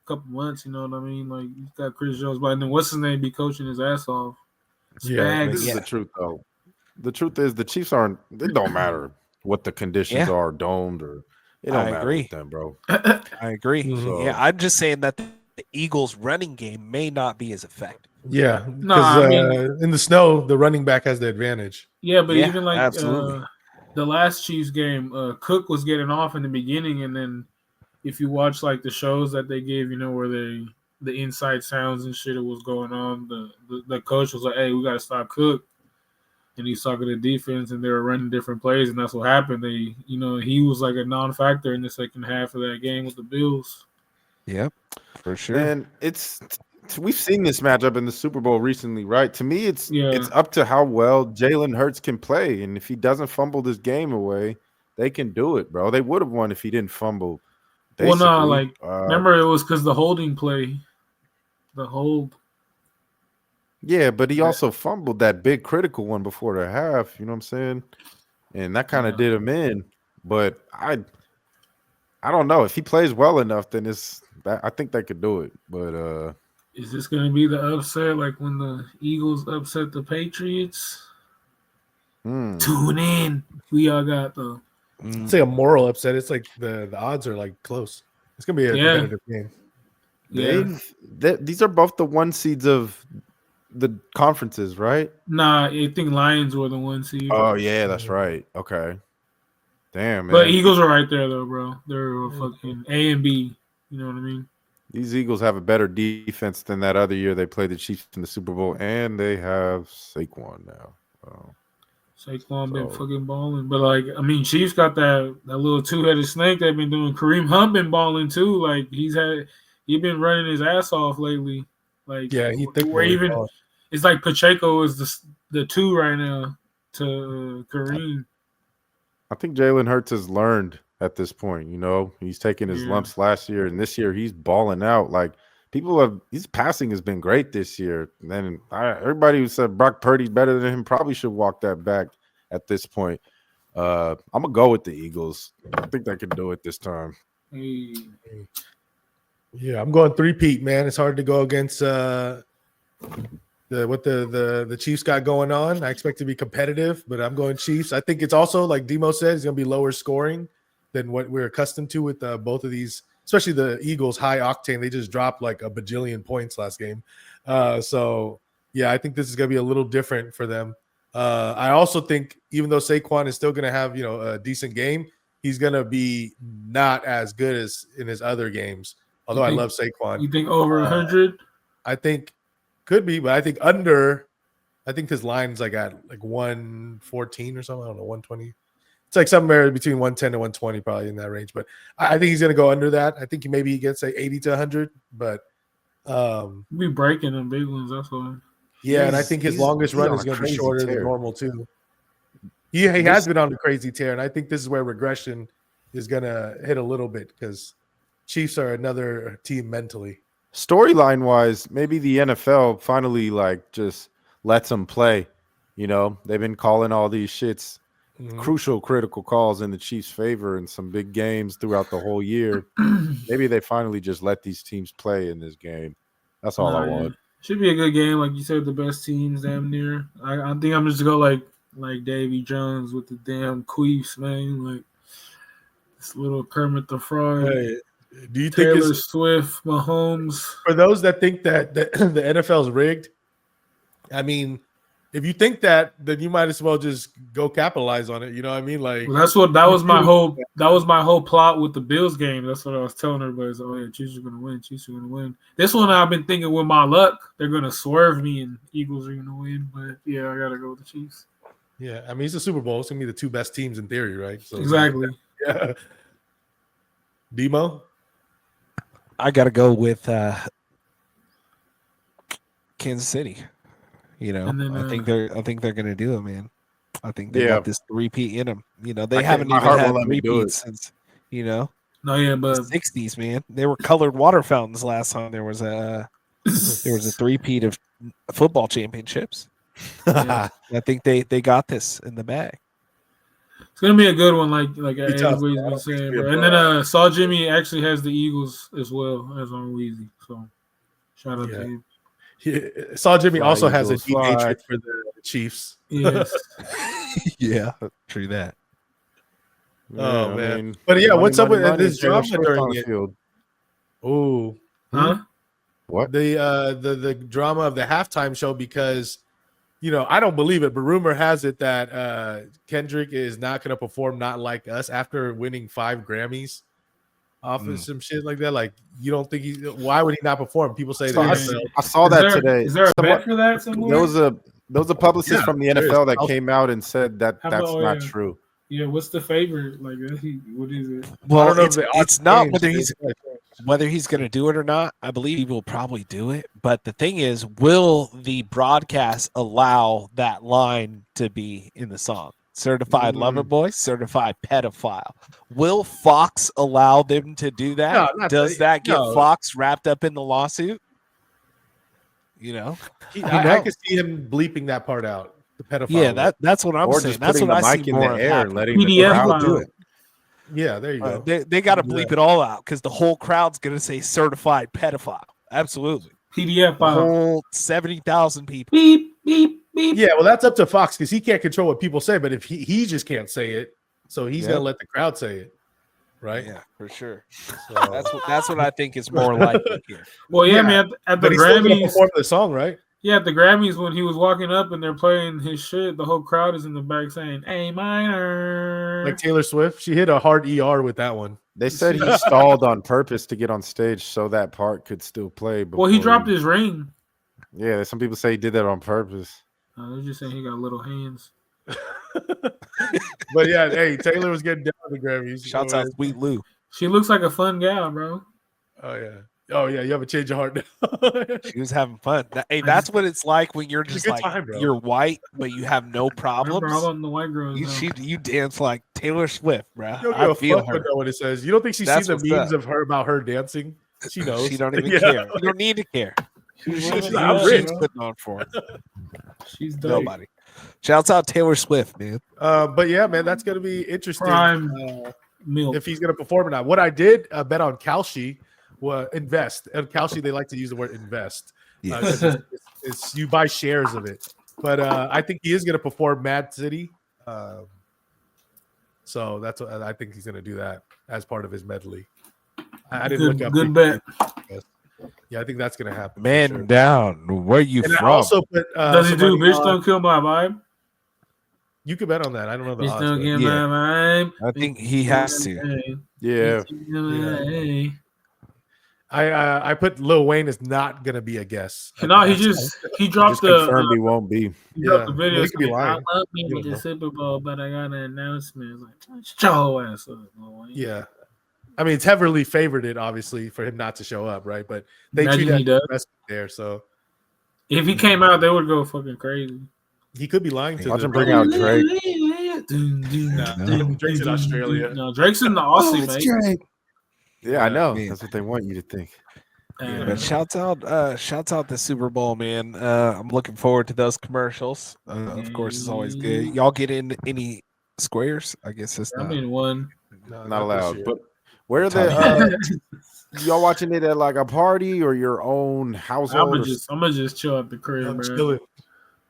couple months. You know what I mean? Like you got Chris Jones, but then what's his name be coaching his ass off? Yeah, This is the truth, though. The truth is the Chiefs aren't. It don't matter what the conditions are, domed or. It don't matter with them, bro. I agree. Mhm. Yeah, I'm just saying that the Eagles' running game may not be as effective. Yeah, No, because I mean, in the snow, the running back has the advantage. yeah, but Yeah, even like absolutely. the last Chiefs game, Cook was getting off in the beginning, and then if you watch like the shows that they gave, you know, where the inside sounds and shit was going on, the coach was like, "Hey, we got to stop Cook," and he's talking to defense, and they were running different plays, and that's what happened. They, you know, he was like a non-factor in the second half of that game with the Bills. Yep, for sure. And we've seen this matchup in the Super Bowl recently, right? To me, it's Yeah. up to how well Jalen Hurts can play, and if he doesn't fumble this game away, they can do it, bro. They would have won if he didn't fumble. Well, Basically, no, like remember it was because the holding play, the hold. yeah, but he also fumbled that big critical one before the half. You know what I'm saying? And that kind of did him in. But I don't know if he plays well enough. Then I think they could do it. But is this going to be the upset like when the Eagles upset the Patriots? Tune in. We all got the. It's like a moral upset. It's like the odds are like close. It's gonna be a competitive game. These are both the 1 seeds of the conferences, right? Nah, I think Lions were the 1 seed. Oh yeah, that's right. Okay. Damn, man. But Eagles are right there though, bro. They're fucking A and B. You know what I mean? These Eagles have a better defense than that other year they played the Chiefs in the Super Bowl, and they have Saquon now. Saquon been fucking balling, but like I mean, Chiefs got that little 2-headed snake they've been doing. Kareem Hunt been balling too. Like he been running his ass off lately. Like it's like Pacheco is the 2 right now to Kareem. I think Jalen Hurts has learned at this point. You know, he's taking his lumps last year, and this year he's balling out. Like his passing has been great this year. And then everybody who said Brock Purdy's better than him probably should walk that back at this point. I'm gonna go with the Eagles. I think they can do it this time. Hey. Yeah, I'm going 3-peat, man. It's hard to go against what the Chiefs got going on. I expect to be competitive, but I'm going Chiefs. I think it's also like Demo said, it's going to be lower scoring than what we're accustomed to with both of these, especially the Eagles high octane. They just dropped like a bajillion points last game. So yeah, I think this is going to be a little different for them. I also think even though Saquon is still going to have, a decent game, he's going to be not as good as in his other games. Although I love Saquon. You think over 100? I think could be, but I think under. I think his line's like at like 114 or something. I don't know, 120. It's like somewhere between 110 and 120, probably in that range. But I think he's going to go under that. I think he gets like 80 to 100. But we breaking them big ones. That's why. Yeah, and I think his longest run is going to be shorter than normal too. He has been on a crazy tear, and I think this is where regression is going to hit a little bit because Chiefs are another team mentally. Storyline wise, maybe the NFL finally just lets them play. They've been calling all these shits, crucial, critical calls in the Chiefs' favor in some big games throughout the whole year. Maybe they finally just let these teams play in this game. That's all I want. Should be a good game, like you said. The best teams, damn near. I think I'm just gonna go like Davy Jones with the damn queefs, man. Like this little Kermit the Frog. Hey, do you Taylor think Swift, Mahomes? For those that think that the NFL is rigged, I mean, if you think that, then you might as well just go capitalize on it. You know what I mean? Like that was my whole plot with the Bills game. That's what I was telling everybody. Oh yeah, Chiefs are gonna win. Chiefs are gonna win. This one I've been thinking with my luck, they're gonna swerve me and Eagles are gonna win. But yeah, I gotta go with the Chiefs. Yeah, I mean it's a Super Bowl. It's gonna be the 2 best teams in theory, right? So exactly. Yeah. Demo? I gotta go with Kansas City. I think they're gonna do it, man. I think they got this 3-peat in them. They haven't even had 3-peats since No, yeah, but the 60s, man. They were colored water fountains last time there was a 3-peat of football championships. I think they got this in the bag. It's gonna be a good one, like Be tough, everybody's bro. been saying, Yeah, bro. And then Saw Jimmy actually has the Eagles as well as on Weezy. So shout out to him. Saw Jimmy Fly, also has a Eagles, deep fly. hatred for the Chiefs. Yes. Yeah, true that. Oh, man. But yeah, what's up with this Taylor drama Swift during on the it? field. Ooh, Huh? What? the drama of the halftime show, because I don't believe it, but rumor has it that Kendrick is not going to perform "Not Like Us" after winning 5 Grammys off of some shit like that. Like, you don't think why would he not perform? People say So that. I saw that today. Is there a bet for that somewhere? There was a publicist Yeah, from the there is. NFL that came out and said that How that's about- not true. Yeah, what's the favorite? Like, what is it? Well, I don't know if it's not changed. whether he's going to do it or not. I believe he will probably do it. But the thing is, will the broadcast allow that line to be in the song? Certified lover boy, certified pedophile. Will Fox allow them to do that? No, not Does that get Fox wrapped up in the lawsuit? I can see him bleeping that part out. The pedophile. Yeah, that's what I'm Or saying. just That's putting what the I mic see in more the of air and happening. letting the PDF crowd file. do it. Yeah, there you go. They got to bleep it all out because the whole crowd's going to say certified pedophile. Absolutely. PDF The file. whole 70,000 people. Beep beep beep. Yeah, well, that's up to Fox because he can't control what people say. But if he just can't say it, so he's gonna let the crowd say it, right? Yeah, for sure. So, That's what I think is more likely here. Well, yeah, Yeah, man. At the but he's still gonna Grammys, perform the song, right? yeah, at the Grammys when he was walking up and they're playing his shit, the whole crowd is in the back saying A minor. Like Taylor Swift, she hit a hard ER with that one. They said he stalled on purpose to get on stage so that part could still play. Well, he dropped his ring. Yeah, some people say he did that on purpose. They're just saying he got little hands. But yeah, hey, Taylor was getting down to the Grammys. Shouts out Sweet Lou. She looks like a fun gal, bro. Oh yeah, you have a change of heart now. She was having fun. Hey, that's what it's like when you're It's a just good like time, bro. you're white, but you have no problems. Remember all the white girls. You dance like Taylor Swift, bro. You don't I give a feel fuck her. what it says. You don't think she's That's seen the what's memes up. of her about her dancing? She knows. She don't even Yeah. care. You don't need to care. She's She's rich. putting on for it. She's dope. Nobody. Shouts out Taylor Swift, man. But yeah, man, that's gonna be interesting. Prime milk. If he's gonna perform or not. What I did bet on Kalshi was invest. And Kalshi, they like to use the word invest. Yes. It's you buy shares of it. But I think he is gonna perform Mad City. So that's what I think he's gonna do that as part of his medley. I didn't look up. Good bet. Yeah, I think that's gonna happen. for Man sure. down. Where you And from? I also put Does he some do money Bitch on- Don't Kill My Vibe? You could bet on that. I don't know the Bitch odds. Don't but- Kill yeah. My Vibe. I think he has to. Yeah. Yeah. I put Lil Wayne is not gonna be a guess. No, he dropped Just confirmed he won't be. he dropped the Yeah, video. well, he could be saying, lying. I love me You with don't the know. Super Bowl, but I got an announcement. It's like, shut your whole ass up, Lil Wayne. Yeah. I mean, it's heavily favored it, obviously, for him not to show up, right? But they Imagine treat he that does. investment there, so If he came out, they would go fucking crazy. he could be lying to Watch the him bring out Drake. Drake's in Australia. No, Drake's in the Aussie, mate. Yeah, I know. Man. That's what they want you to think. But shouts out the Super Bowl, man. I'm looking forward to those commercials. Of course, it's always good. Y'all get in any squares? I guess it's I'm not. in one. No, Not this allowed. year. But where are the y'all watching it at like a party or your own household? I'm gonna just chill at the crib, I'm bro. chilling.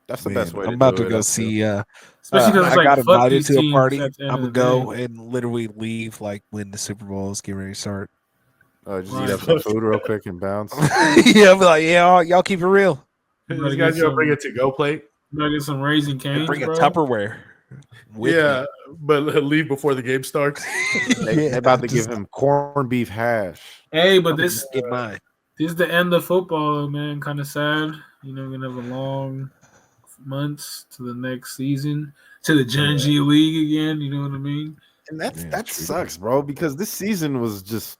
That's the Man, best way. I'm about do to it, go I see. Especially because I it's like got fuck invited these to a teams party. at the end I'm of gonna the go day. and literally leave like when the Super Bowl is getting ready to start. feel. Just eat up some food real quick and bounce. Yeah, I'll be like, yeah, y'all keep it real. These Better guys get gonna bring some- a to-go plate. Better get some Raising Cane's, Bring a bro. Tupperware. with Yeah, but leave before the game starts. They about to give him corned beef hash. Hey, but me. this Get mine. is the end of football, man. Kind of sad. You know, we're gonna have a long months to the next season, to the Gen G League again. You know what I mean? And Yeah, that true. sucks, bro, because this season was just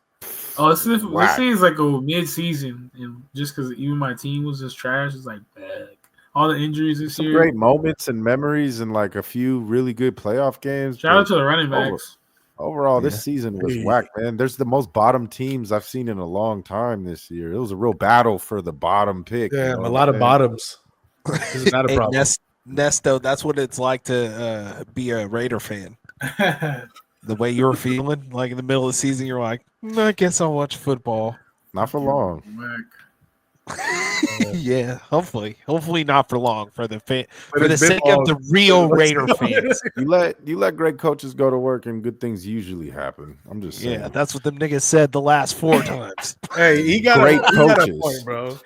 Oh, this whack. seems like a mid-season, and just because even my team was just trash, it's like bad. All the injuries this some year. great moments and memories and like a few really good playoff games. Shout out but to the running backs. overall, Yeah. this season was Hey. whack, man. There's the most bottom teams I've seen in a long time this year. It was a real battle for the bottom pick. Yeah, you know a what lot I'm of saying? bottoms. This is not a Hey, problem. Nesto, that's what it's like to be a Raider fan. The way you were feeling, like in the middle of the season, you're like, I guess I'll watch football. Not for long. Yeah, hopefully not for long for the But for the it's been sake of long. the real Raider fans. You let great coaches go to work and good things usually happen. I'm just saying. Yeah, that's what them niggas said the last 4 times. Hey, he got Great he got a coaches. point, bro.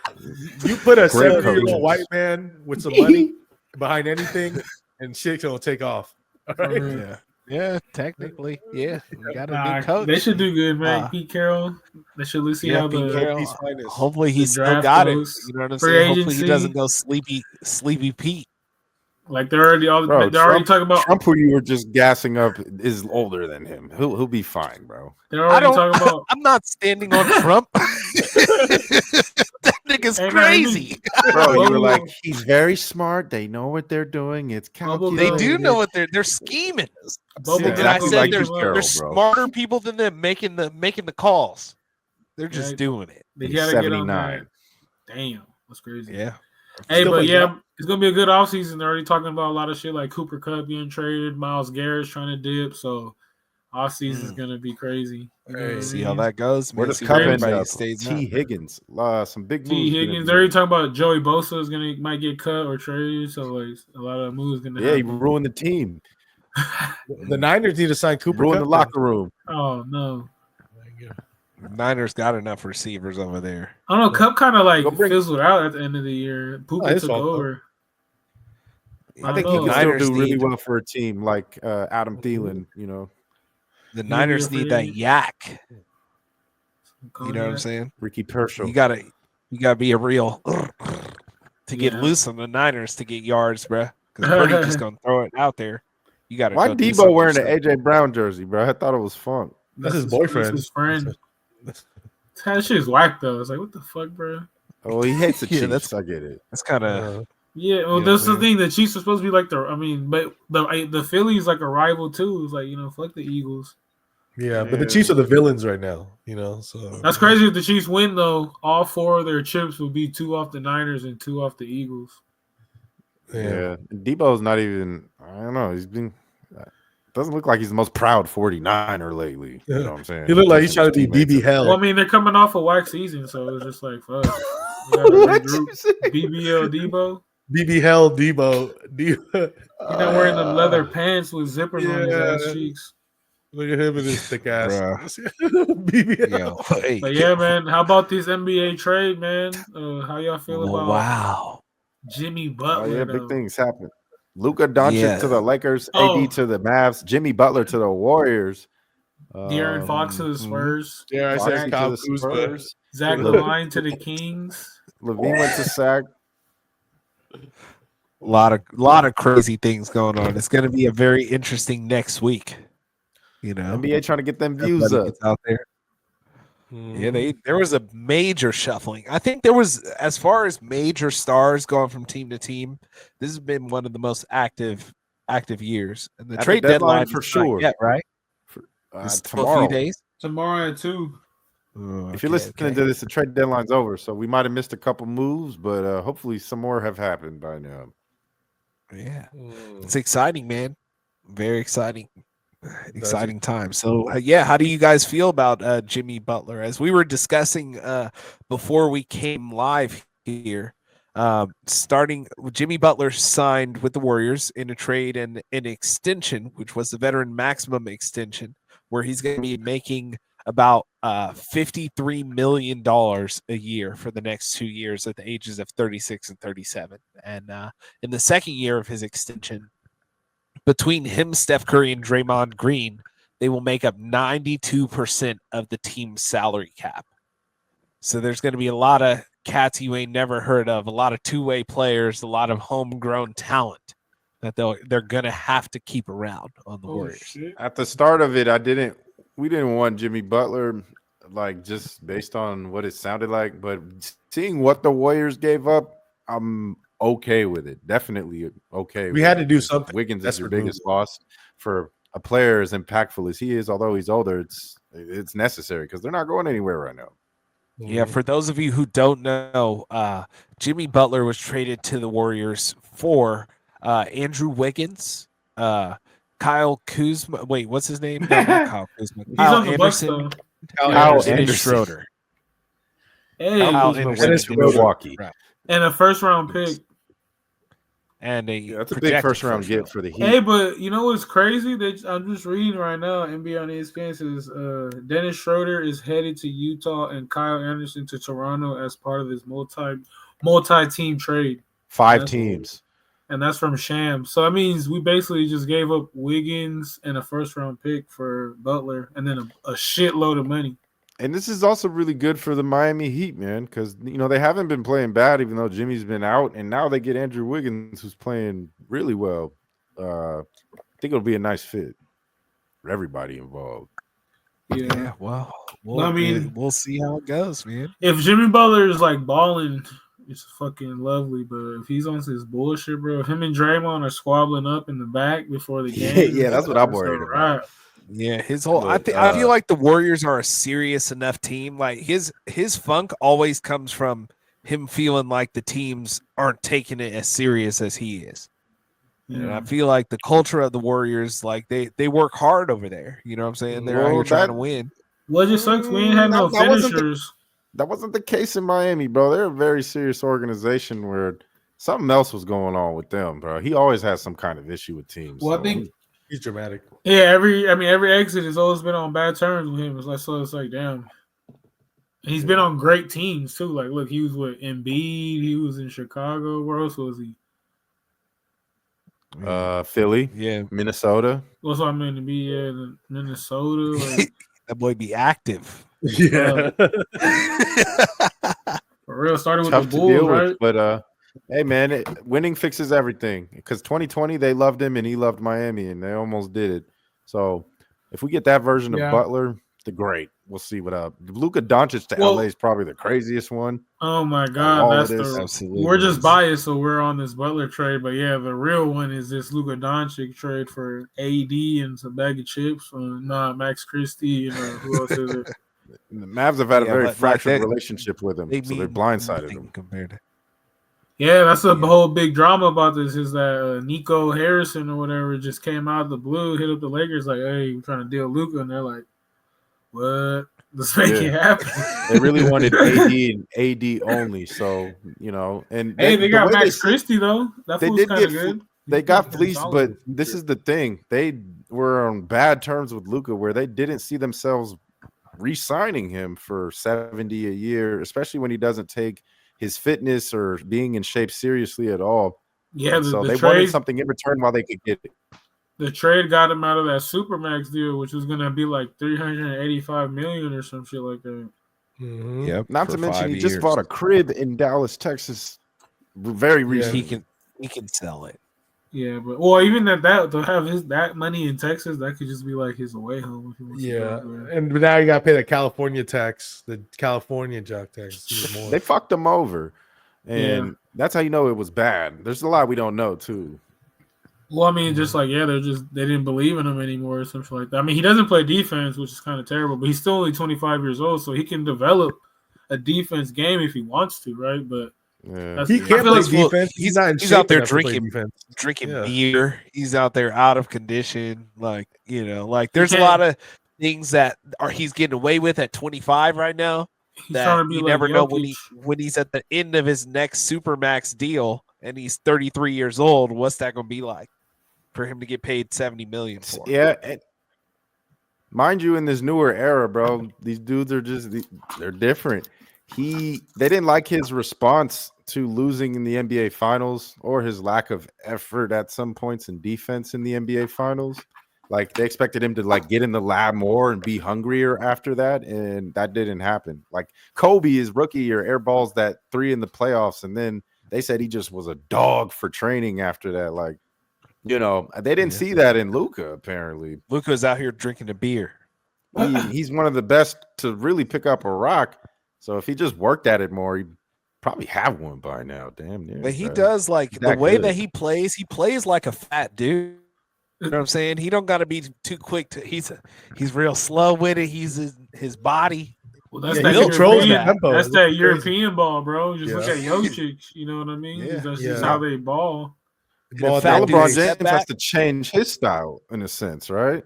You put a Great 70-year-old coaches. white man with some money behind anything, and shit's gonna take off. All right? Yeah, technically, yeah. We got a new coach. They should do good, man. Pete Carroll. They should see how Pete the Carroll. Hopefully the he still draft got goes. it. You know what I'm Free saying? Hopefully he agency. doesn't go sleepy Pete. Like they're already Bro, they're already talking about Trump, who you were just gassing up, is older than him. He'll be fine, bro. they're already talking about. I'm not standing on Trump. That nigga's Hey, man, crazy. Bro, you were Bubble- like, he's very smart. They know what they're doing. It's Bubble calculated. They do know what they're scheming. Bubble And I exactly said like there's, Pete Carroll, there's bro. smarter people than them making the calls. They're just Yeah. doing it. They He's gotta get on 79. that. Damn, that's crazy. Yeah. Hey, Still but like yeah, that. it's gonna be a good offseason. They're already talking about a lot of shit like Cooper Kupp being traded, Miles Garrett's trying to dip. So offseason is gonna be crazy. You know what I See how mean? that goes. Where man. does See Cup where end everybody up? stays T. up. Higgins. Some big moves. T. gonna Higgins. be They're already made. talking about Joey Bosa is might get cut or traded. So like a lot of moves gonna Yeah, he happen. ruined the team. The Niners need to sign Cooper Ruined Kupp. the locker room. Oh no. Niners got enough receivers over there. I don't know. Cup kind of like Go bring- fizzled out at the end of the year. Puka his took fault, though. over. I think know. he can The still Niners do really need- well for a team like Adam Thielen. You know, The be Niners a free need that agent. yak. You know what I'm saying? Ricky Pershall. You gotta be a real to get Yeah. loose on the Niners to get yards, bruh. Because Purdy just gonna throw it out there. You gotta. Why go do Debo something wearing an yourself. AJ Brown jersey, bro? I thought it was fun. That's his boyfriend. That's his friend. That shit is whack though. It's like what the fuck, bro. Oh, he hates the Yeah, Chiefs. I get it. That's kind of. Yeah, well, Yeah, that's the man. thing. The Chiefs are supposed to be like but the Phillies like a rival too. It's like fuck the Eagles. Yeah, but the Chiefs are the villains right now. So That's crazy. If the Chiefs win though, all 4 of their chips will be 2 off the Niners and 2 off the Eagles. Yeah. And Debo's not even. I don't know. He's been. Doesn't look like he's the most proud 49er lately. You know what I'm saying? He looked like he's trying to be BB Hell. Well, I mean, they're coming off a whack season, so it's just like fuck. We gotta regroup. BBL Debo. BB Hell Debo. He's not wearing the leather pants with zippers on his ass cheeks. Look at him and his thick ass. Bruh. BB Hell. Yo, hey, But yeah, man, how about this NBA trade, man? How y'all feel about wow. Jimmy Oh Butler? yeah, though? big things happen. Luka Doncic Yeah. to the Lakers, Oh. AD to the Mavs, Jimmy Butler to the Warriors, De'Aaron Fox to the Spurs. Yeah, I Foxy said to Kyle the Kuzma. Spurs. Zach Levine to the Kings. Levine went to SAC. A lot of crazy things going on. It's going to be a very interesting next week. NBA trying to get them views Everybody up. gets out there. Yeah, there was a major shuffling. I think there was, as far as major stars going from team to team, this has been one of the most active years. And the At the trade deadline, deadline for is not sure. yet, right? It's still a Tomorrow. few days. Tomorrow at 2. If you're listening to this, the trade deadline's over, so we might have missed a couple moves, but hopefully some more have happened by now. Yeah, it's exciting, man. Very exciting. Exciting time. So how do you guys feel about Jimmy Butler? As we were discussing before we came live here, starting Jimmy Butler signed with the Warriors in a trade and an extension, which was the veteran maximum extension, where he's going to be making about $53 million a year for the next 2 years at the ages of 36 and 37. And in the second year of his extension, between him, Steph Curry, and Draymond Green, they will make up 92% of the team's salary cap. So there's going to be a lot of cats you ain't never heard of, a lot of two-way players, a lot of homegrown talent that they're going to have to keep around on the Warriors. Shit. At the start of it, we didn't want Jimmy Butler, like just based on what it sounded like, but seeing what the Warriors gave up, I'm okay with it. Definitely okay. We had to do something. Wiggins is your Desperate biggest loss for a player as impactful as he is. Although he's older, it's necessary because they're not going anywhere right now. Yeah, for those of you who don't know, Jimmy Butler was traded to the Warriors for Andrew Wiggins, Kyle Kuzma. Wait, what's his name? No, not Kyle Kuzma. He's Kyle on the Bucks Anderson. though. Kyle Dennis Anderson. Schroeder. Hey, Kyle Kuzma Anderson went to Milwaukee. Right. and a first round pick. And Yeah, that's a big first round get for the Heat. Hey, but you know what's crazy? I'm just reading right now. NBA on ESPN says Dennis Schroeder is headed to Utah and Kyle Anderson to Toronto as part of his multi-team trade. 5 teams. And that's from Sham. So that means we basically just gave up Wiggins and a first round pick for Butler and then a shitload of money. And this is also really good for the Miami Heat, man, because they haven't been playing bad, even though Jimmy's been out, and now they get Andrew Wiggins, who's playing really well. I think it'll be a nice fit for everybody involved. Yeah, well, we'll see how it goes, man. If Jimmy Butler is like balling, it's fucking lovely. But if he's on his bullshit, bro, if him and Draymond are squabbling up in the back before the game, yeah, that's what I'm worried about. Yeah, his whole. I feel like the Warriors are a serious enough team. Like his funk always comes from him feeling like the teams aren't taking it as serious as he is. Yeah. And I feel like the culture of the Warriors, like they work hard over there. You know what I'm saying? They're out here trying to win. Well, it just sucks. We ain't had no finishers. That wasn't the case in Miami, bro. They're a very serious organization where something else was going on with them, bro. He always has some kind of issue with teams. Well, I think he's dramatic. Yeah, every exit has always been on bad terms with him. It's like damn. He's been on great teams too. Like, look, he was with Embiid. He was in Chicago. Where else was he? Philly, yeah, Minnesota. What's what I mean to be? Yeah, Minnesota. Like, that boy be active. Yeah, for real. Started with Tough the Bulls, right? But hey, man, winning fixes everything. Because 2020 they loved him and he loved Miami, and they almost did it. So if we get that version of Butler, the great. We'll see what up. Luka Doncic to LA is probably the craziest one. Oh my God, absolutely. We're just biased, so we're on this Butler trade. But yeah, the real one is this Luka Doncic trade for AD and some bag of chips. Max Christie and who else is it? The Mavs have had a very fractured relationship with him, so they're blindsided him. Compared to. Yeah, that's the whole big drama about this is that Nico Harrison or whatever just came out of the blue, hit up the Lakers like, "Hey, we're trying to deal Luka," and they're like, "What? Let's make it happen." They really wanted AD and AD only, so And they got Max Christie though. That fool's kind of good. They got fleeced, but this is the thing: they were on bad terms with Luka, where they didn't see themselves re-signing him for $70 a year, especially when he doesn't take his fitness or being in shape seriously at all. Yeah, so they wanted something in return while they could get it. The trade got him out of that Supermax deal, which was gonna be like $385 million or some shit like that. Mm-hmm. Yep. Not to mention he just bought a crib in Dallas, Texas, very recently. He can sell it. Yeah, but even that to have that money in Texas, that could just be like his away home. If he wants to and now you got to pay the California tax, the California job tax. They fucked him over, and that's how you know it was bad. There's a lot we don't know too. Well, I mean, just like they didn't believe in him anymore or something like that. I mean, he doesn't play defense, which is kind of terrible, but he's still only 25 years old, so he can develop a defense game if he wants to, right? But he can't play defense. He's out there drinking beer. He's out there out of condition. There's a lot of things that he's getting away with at 25 right now. That you never know when he's at the end of his next Supermax deal and he's 33 years old. What's that going to be like for him to get paid $70 million for? Yeah. And mind you, in this newer era, bro, these dudes are they're different. They didn't like his response to losing in the NBA Finals or his lack of effort at some points in defense in the NBA Finals. Like they expected him to get in the lab more and be hungrier after that, and that didn't happen. Like Kobe, his rookie year, airballs that 3 in the playoffs, and then they said he just was a dog for training after that. They didn't see that in Luka. Apparently, Luka's out here drinking a beer. He's one of the best to really pick up a rock. So if he just worked at it more, he'd probably have one by now. Damn near. But he does the way that he plays like a fat dude. You know what I'm saying? He don't got to be too quick. He's real slow with it. He's his body. Well, that's that European ball, bro. Just look at Jokic. You know what I mean? That's just how they ball. Ball fact that LeBron is, James step has back. to change his style in a sense, right?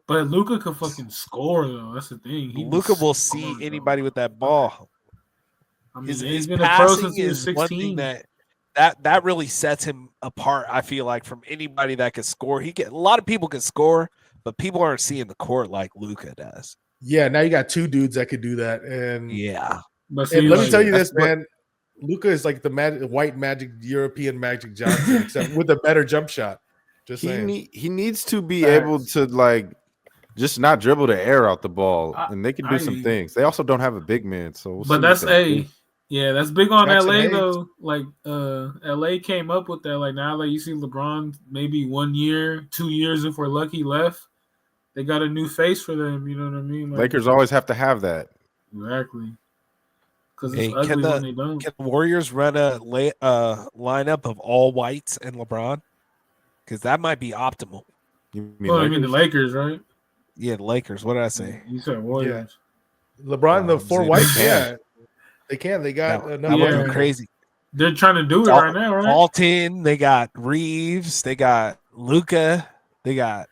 But Luca could fucking score though. That's the thing. He Luca was will see scoring, anybody bro. with that ball. I mean, His yeah, he's his been a pro since passing he was is one thing 16. that really sets him apart. I feel like from anybody that can score. A lot of people can score, but people aren't seeing the court like Luca does. Yeah, now you got two dudes that could do that, and Yeah, But and see, let me like, tell you that's this, man. Luca is like the white magic, European Magic Johnson, except with a better jump shot. Just saying. He needs to be Facts. able to like just not dribble the air out the ball, I- and they can do some I- things. They also don't have a big man, so we'll see but what that's they do. yeah, that's big on Jackson LA Hayes. though. Like LA came up with that. Like now like you see LeBron maybe 1 year, 2 years if we're lucky left. They got a new face for them, you know what I mean? Like, Lakers always have to have that. exactly. Because Hey, it's ugly when they don't. can the Warriors run a lineup of all whites and LeBron? Because that might be optimal. You mean Well, I mean the Lakers? Lakers, right? Yeah, the Lakers. What did I say? You said Warriors. LeBron, the four They whites, can. yeah, they can. They got That enough. would Yeah. be crazy. They're trying to do it right now, right? Alton, they got Reeves, they got Luca, they got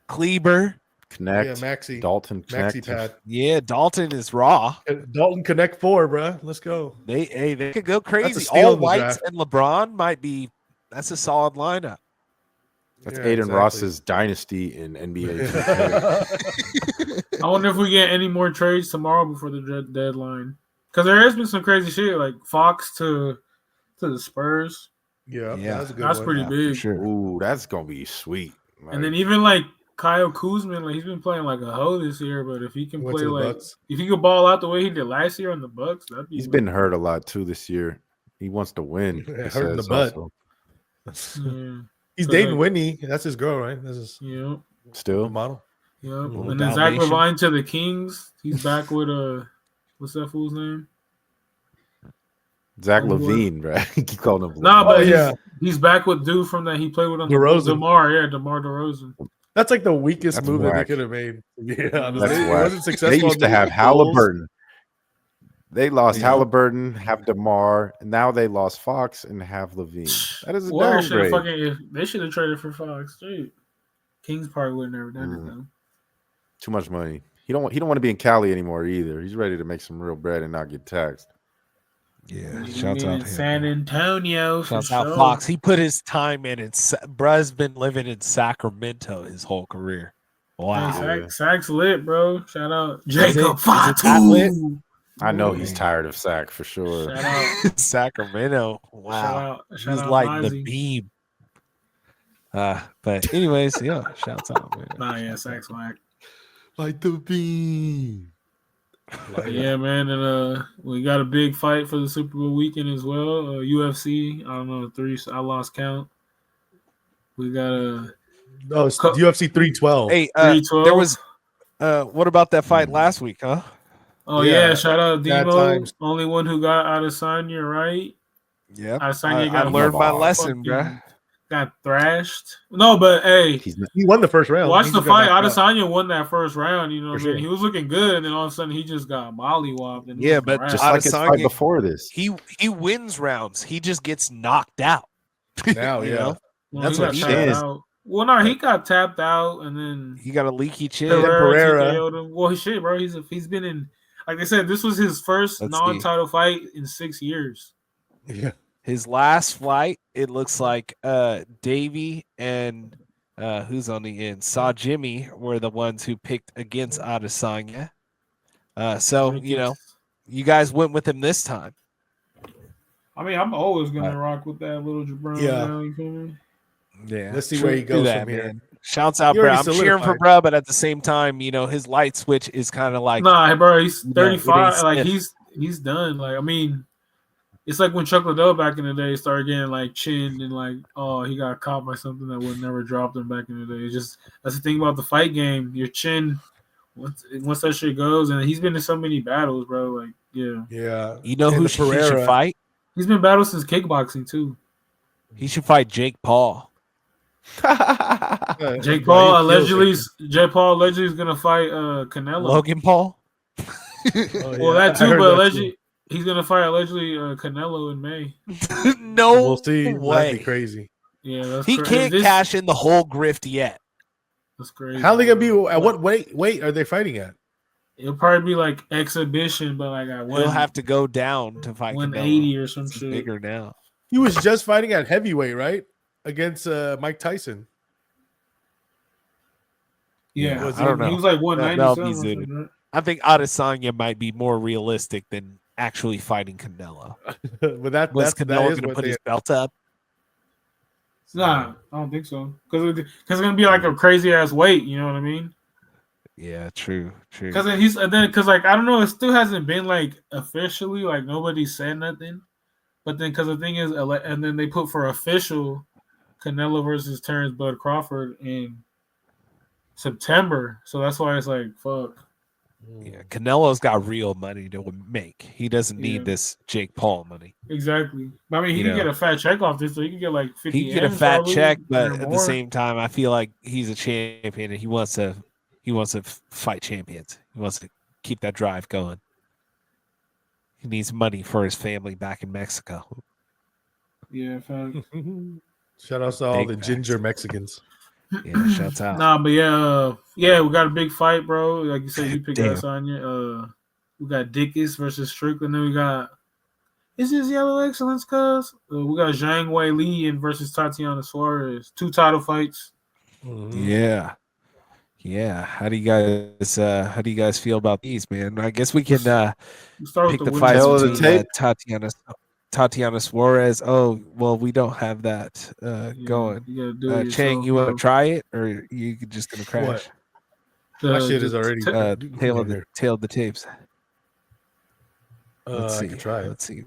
Kleber. Connect. Yeah, Maxi. Dalton Connect. Maxi pad. Yeah, Dalton is raw. Dalton Connect 4, bro. Let's go. They could go crazy. steal All in the whites draft. and LeBron might be. That's a solid lineup. That's Yeah, Aiden exactly. Ross's dynasty in NBA 2K. I wonder if we get any more trades tomorrow before the deadline. Because there has been some crazy shit, like Fox to the Spurs. Yeah, Yeah. that's a good That's one. pretty Yeah, for big. sure. Ooh, that's gonna be sweet. And then even like Kyle Kuzma, like he's been playing like a hoe this year, but if he can Went play to the like Bucks. if he could ball out the way he did last year on the Bucks, that'd be he's been hurt a lot too this year. He wants to win. Yeah, he hurt in the says butt. also. yeah, He's So, dating like- Whitney. That's his girl, right? That's his yeah, Still, model. yeah. Little And then Zach Dalmatian. Levine to the Kings. He's back with what's that fool's name? Zach Oh, Levine, right? He keep calling him. Nah, Levine. but Oh, yeah. he's back with dude from that he played with on the DeRozan. DeMar, yeah, DeMar DeRozan. That's like the weakest That's move that they whack. could have made. Yeah, honestly. That's It whack. wasn't successful. They used to on the have Bulls. Halliburton. They lost Yeah. Halliburton, have DeMar, and now they lost Fox and have Levine. That is a Warriors should have downgrade. they should have traded for Fox. Dude. Kings probably would have never done it though. Too much money. He don't want to be in Cali anymore either. He's ready to make some real bread and not get taxed. Yeah, You shouts mean out in to him. San Antonio. For Shouts out sure. Fox. He put his time in. Bruh's been living in Sacramento his whole career. Wow. Hey, Sack's lit, bro. Shout out Is it Jacob that lit? Fatu. I know Ooh. he's tired of Sack for sure. Shout out. Sacramento. Shout Wow. out. He's Shout out like the Mozzie. beam. But anyways, yeah, shouts out, man. Nah, yeah, Sack's whack. Like the beam. Yeah, man, and we got a big fight for the Super Bowl weekend as well. UFC, I don't know, I lost count. We got a No, it's UFC 312. Hey, 312. there was what about that fight last week, huh? yeah, shout out bad Demo, times. only one who got Adesanya, right? Yeah. Adesanya I got learned my fucking- lesson, bruh. Got thrashed. No, but hey, He's not, He won the first round. watch He the just got fight. knocked out. Adesanya won that first round. You know what I For mean? sure. He was looking good, and then all of a sudden he just got mollywopped. And Yeah, but just Adesanya- like his fight before this. He wins rounds. He just gets knocked out. Now, You yeah. know? well, that's he what got he tapped is. out. Well, no, he got tapped out, and then He got a leaky chin. Pereira. TKO'd him. Well, shit, bro. He's been in. Like I said, this was his first Let's see. non-title fight in 6 years. Yeah. His last fight, it looks like Davey and who's on the end? Saw Jimmy were the ones who picked against Adesanya. So you know, you guys went with him this time. I mean, I'm always gonna rock with that little Jabron. Yeah. Now, you feel me? Yeah, Let's see where he True goes that, from here. man. Shouts out, He bro. already I'm cheering for solidified. bro, but at the same time, you know, his light switch is kind of like Nah, bro, he's You know, it ain't 35. Like stiff. he's done. Like I mean, it's like when Chuck Liddell back in the day started getting like chinned and like, oh, he got caught by something that would never dropped him back in the day. It's just that's the thing about the fight game. Your chin, once that shit goes, and he's been in so many battles, bro. Like, yeah, Yeah. you know And who the he should Pereira. fight. he's been battled since kickboxing too. He should fight Jake Paul. Jake Paul allegedly is gonna fight Canelo. Logan Paul. Oh, Well, yeah. that I too, heard but that allegedly he's gonna fight Canelo in May. No We'll see. That'd way. be crazy. Yeah, that's He can't cash in the whole grift yet. That's crazy. How are they gonna be? At what weight are they fighting at? It'll probably be like exhibition, but like at He'll have to go down to fight 180 Canelo. or some He's shit. bigger now. He was just fighting at heavyweight, right? Against Mike Tyson. Yeah, I don't know. He was like That'll be 197 or zooted. something, right? I think Adesanya might be more realistic than actually fighting Canelo. But that Was that Canelo is going to what put they. his belt up? Nah, I don't think so. Because it's gonna be like a crazy ass weight. You know what I mean? Yeah, true. Because like I don't know, it still hasn't been like officially like nobody said nothing. But then because the thing is, and then they put for official Canelo versus Terrence Bud Crawford in September, so that's why it's like fuck. Yeah, Canelo's got real money to make. He doesn't need this Jake Paul money. Exactly. I mean, he can get a fat check off this, so he can get like 50. He can get a fat check, but at the same time, I feel like he's a champion and he wants to fight champions. He wants to keep that drive going. He needs money for his family back in Mexico. Yeah, fact. Shout out to all the ginger Mexicans. Yeah, shouts out. Nah, but yeah, we got a big fight, bro. Like you said, you picked Adesanya. We got Dickus versus Strickland. Then we got is this Yellow Excellence, cuz? We got Zhang Wei Li versus Tatiana Suarez. 2 title fights. Yeah. How do you guys feel about these, man? I guess we can pick the fights between Tatiana Suarez. Oh, well, we don't have that going. Chang, you want to try it, or you just gonna crash? My shit is already tail of the tapes. Let's see. I can try it. Let's see.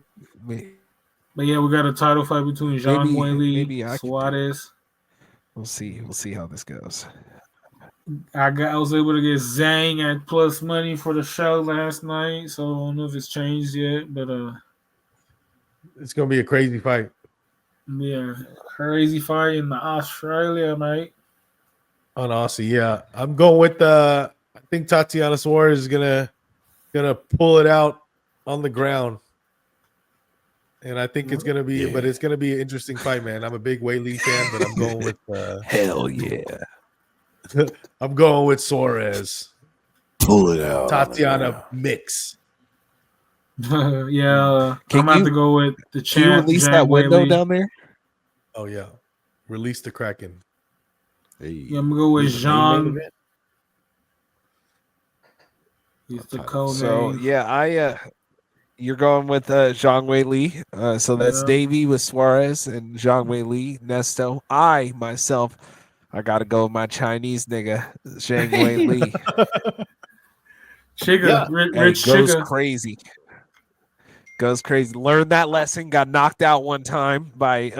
But yeah, we got a title fight between Zhang Weili and Suarez. We'll see how this goes. I was able to get Zhang at plus money for the show last night, so I don't know if it's changed yet, but it's gonna be a crazy fight. Yeah, crazy fight in Australia, mate. On Aussie, yeah. I'm going with I think Tatiana Suarez is gonna pull it out on the ground. And I think it's gonna be but it's gonna be an interesting fight, man. I'm a big Weili fan, but I'm going with hell yeah. I'm going with Suarez. Pull it out. Tatiana mix. Yeah, I'm about to go with the champ. Can you release that window down there? Oh yeah, release the Kraken. Hey. Yeah, I'm gonna go with Jean. He's the code So name. yeah, you're going with Zhang Weili. So that's Davey with Suarez and Zhang Weili, Nesto. I gotta go with my Chinese nigga, Zhang Weili. Chigga, rich goes Chigga. crazy. Goes crazy. Learned that lesson. Got knocked out one time by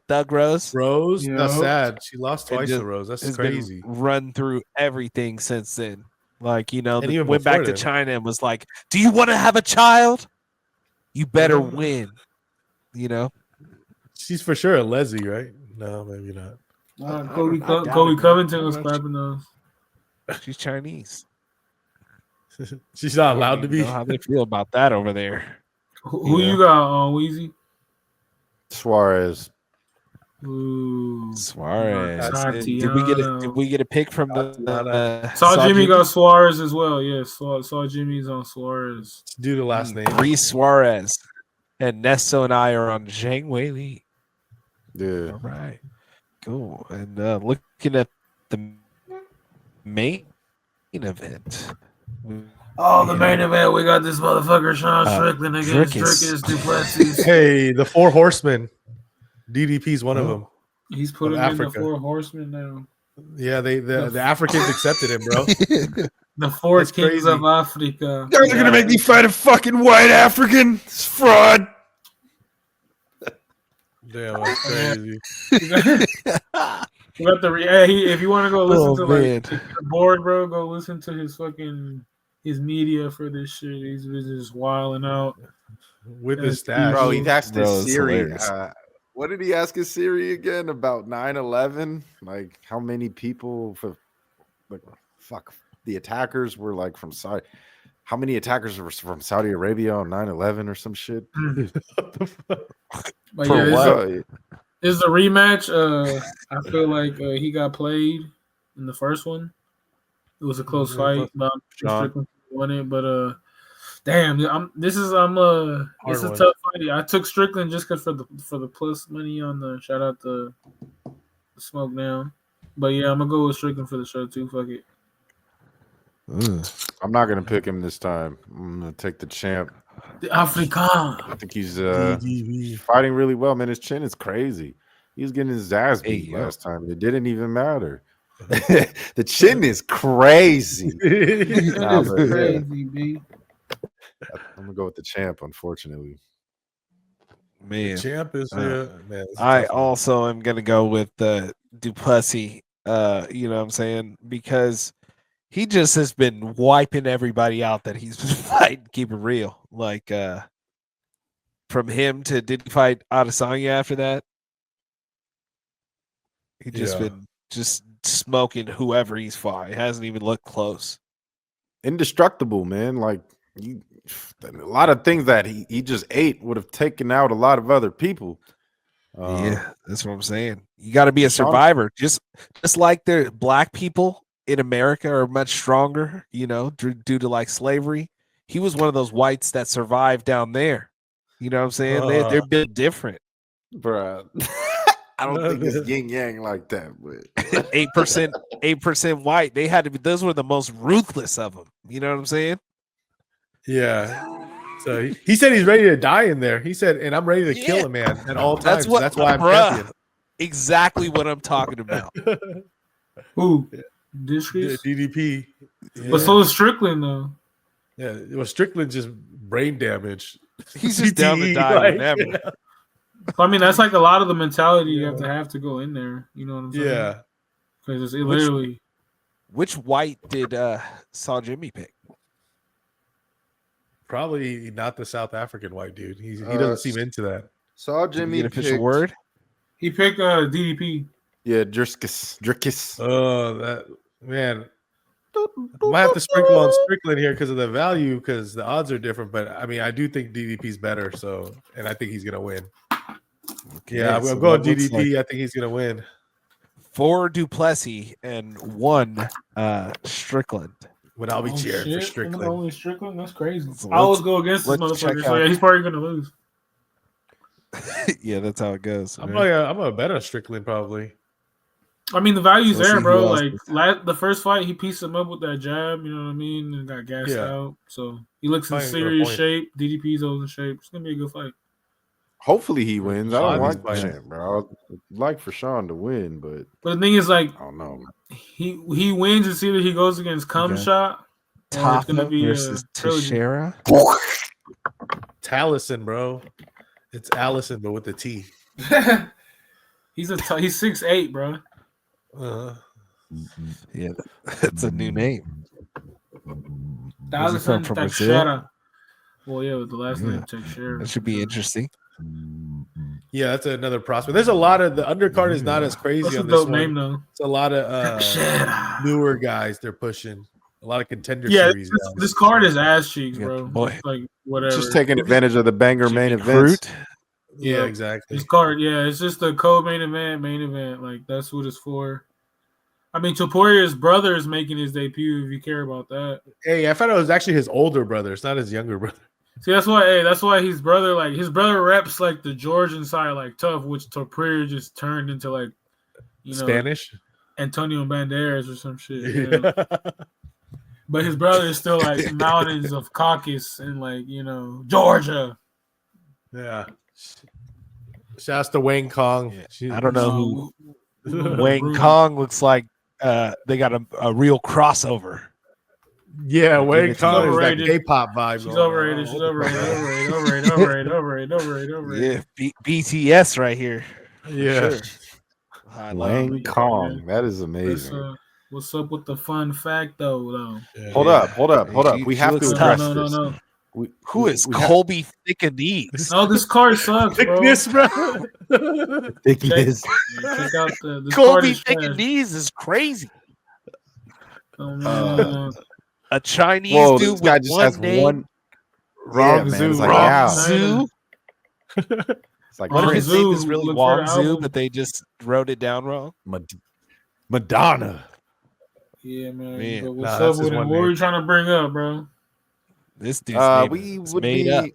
Thug Rose. Rose, that's sad. She lost twice to Rose. That's crazy. Run through everything since then. Like and went back to China and was like, "Do you want to have a child? You better win." She's for sure a leslie, right? No, maybe not. Kobe Covington was clapping those. She's Chinese. She's not allowed to be. Know how they feel about that over there? Who you got, Weezy? Suarez. Ooh, Suarez. Did we get a pick from the Saw Jimmy got Suarez as well. Yes, saw Jimmy's on Suarez. Do the last name. 3 Suarez. And Nesto and I are on Zhang Weili. Yeah. All right. Cool. And looking at the main event. The main event, we got this motherfucker Sean Strickland against Dricus Duplessis. Hey, the 4 horsemen. DDP's one of them. He's put him in the 4 horsemen now. Yeah, the Africans accepted him, bro. The 4 kings of Africa. You guys are gonna make me fight a fucking white African? It's fraud. Damn, that's crazy. We got if you want to go listen to the board, bro, go listen to his media for this shit. He's just wilding out with his stash. Bro, he asked his Siri. What did he ask his Siri again about 9/11? Like how many people the attackers were like from Saudi? How many attackers were from Saudi Arabia on 9/11 or some shit? But Is the rematch? I feel like he got played in the first one. It was a close fight, but Strickland won it. But damn, this is a tough fight. I took Strickland just because for the plus money on the shout out the smoke now. But yeah, I'm gonna go with Strickland for the show too. Fuck it. I'm not gonna pick him this time. I'm gonna take the champ. The Afrikaan. I think he's fighting really well, man. His chin is crazy. He was getting his ass beat last time. It didn't even matter. The chin is crazy. Crazy, B. I'm gonna go with the champ, unfortunately. Man, the champ is man. I also am gonna go with Duplessis. You know what I'm saying? Because he just has been wiping everybody out that he's been fighting. Keep it real. Like from him to did he fight Adesanya after that? He just been just smoking whoever he's fought. It hasn't even looked close. Indestructible, man. Like a lot of things that he just ate would have taken out a lot of other people. Yeah, that's what I'm saying. You got to be a survivor. Just like the black people in America are much stronger, you know, due to like slavery. He was one of those whites that survived down there. You know what I'm saying? They're a bit different. Bruh. I don't think it's yin yang like that, but 8% white. They had to be. Those were the most ruthless of them. You know what I'm saying? Yeah. So he said he's ready to die in there. He said, and I'm ready to kill a man at all times. That's why I'm champion. Exactly what I'm talking about. Who? DDP. Yeah. But so is Strickland though. Yeah, well, Strickland just brain damage. He's just down to die whenever. Yeah. I mean, that's like a lot of the mentality you have to go in there. You know what I'm saying? Yeah. Because it literally. Which white did Saw Jimmy pick? Probably not the South African white dude. He doesn't seem into that. Saw Jimmy get official word. He picked DDP. Yeah, Drickus. Oh, that man. I might have to sprinkle on Strickland here because of the value, because the odds are different. But I mean, I do think DDP's better. So, and I think he's gonna win. Okay, yeah, I'm going DDP. Like I think he's gonna win. 4 Duplessis and 1 Strickland. But I'll be cheering for Strickland. Only Strickland? That's crazy. I always go against this motherfucker. So yeah, he's probably gonna lose. Yeah, that's how it goes. I'm gonna bet on Strickland probably. I mean, the value's there, bro. Like the first fight, he pieced him up with that jab. You know what I mean? And got gassed out. So he looks in serious shape. DDP's always in shape. It's gonna be a good fight. Hopefully he wins. I don't like the champ, bro. I'd like for Sean to win, but the thing is, like, I don't know. He wins. It's either he goes against Shot, or it's gonna be versus Teixeira. Taliesin, bro. It's Allison, but with the T. He's 6'8", bro. Yeah, that's a new name. Taliesin from Teixeira. Well, yeah, with the last name Teixeira. That should be interesting. Yeah, that's another prospect. There's a lot of the undercard is not as crazy that's on a this dope one. name though. It's a lot of newer guys they're pushing. A lot of contender yeah, series. This card is ass cheeks, bro. Boy. Like whatever. Just taking advantage of the banger main event. Yeah, exactly. This card, it's just the co-main event. Like that's what it's for. I mean, Toporia's brother is making his debut. If you care about that. Hey, I found out it was actually his older brother. It's not his younger brother. See, that's why his brother, like his brother reps like the Georgian side, like tough, which Topuria just turned into like, Spanish, Antonio Banderas or some shit. You know? But his brother is still like mountains of Caucasus and like Georgia. Yeah. Shouts to Wayne Kong. I don't know who Wayne Kong looks like. They got a real crossover. Yeah, Wayne Kong is that K-pop vibe. She's overrated. She's overrated. Yeah, BTS right here. Yeah. Sure. Wayne Kong. That is amazing. What's up with the fun fact though? Yeah. Hold up. We have to address this. No. Who is Colby Thickadee? Oh, this card sucks, bro. Thickness, bro. Thickness. Check out the Colby Thickadee is crazy. Oh, man. A Chinese dude with just one has name. Wrong zoo. Wrong zoo. It's like What if his Wazoo, name is really look for the Wazoo, album. but they just wrote it down wrong? Madonna. Yeah, man. Man. But what's Nah, up that's with his him? one What were name. you trying to bring up, bro? This dude's name We is would made up.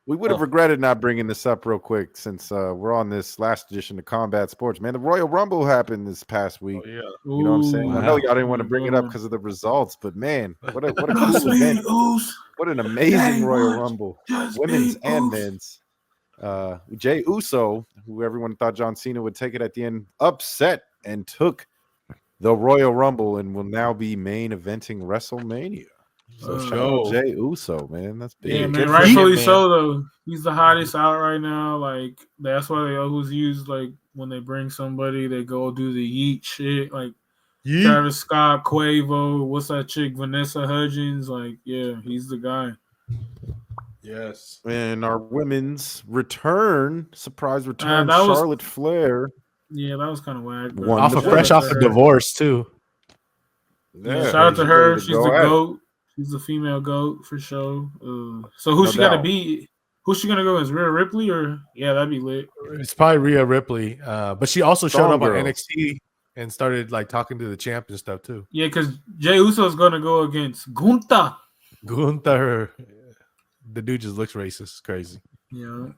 we would have regretted not bringing this up real quick since we're on this last edition of Combat Sports. Man, the Royal Rumble happened this past week. Oh, yeah. You know what I'm saying? I know Wow. y'all didn't want to bring it up because of the results, but man, what a cool Trust me, event! Oos. What an amazing Hey, Royal what? Rumble, Just women's be and Oos. men's. Jey Uso, who everyone thought John Cena would take it at the end, upset and took the Royal Rumble and will now be main eventing WrestleMania. So shout out Jey Uso, man. That's big. Yeah, man. Good for Rightfully him, man. so, though. He's the hottest out right now. Like that's why they always use like when they bring somebody, they go do the yeet shit. Like Travis Scott, Quavo, what's that chick, Vanessa Hudgens? Like, yeah, he's the guy. Yes. And our women's surprise return, that was- Charlotte Flair. Yeah, that was kind of whack. bro. Won Off the of Shout fresh out off to a her. divorce too. Yeah, shout out to her. She's the goat. GOAT. She's the female GOAT for sure. So who's No she got to doubt. beat? Who's she gonna go as Rhea Ripley or that'd be lit. It's probably Rhea Ripley, but she also showed Strong up on girl. NXT and started like talking to the champ and stuff too. Yeah, because Jey Uso is gonna go against Gunther. Gunther, the dude just looks racist. It's crazy. Yeah,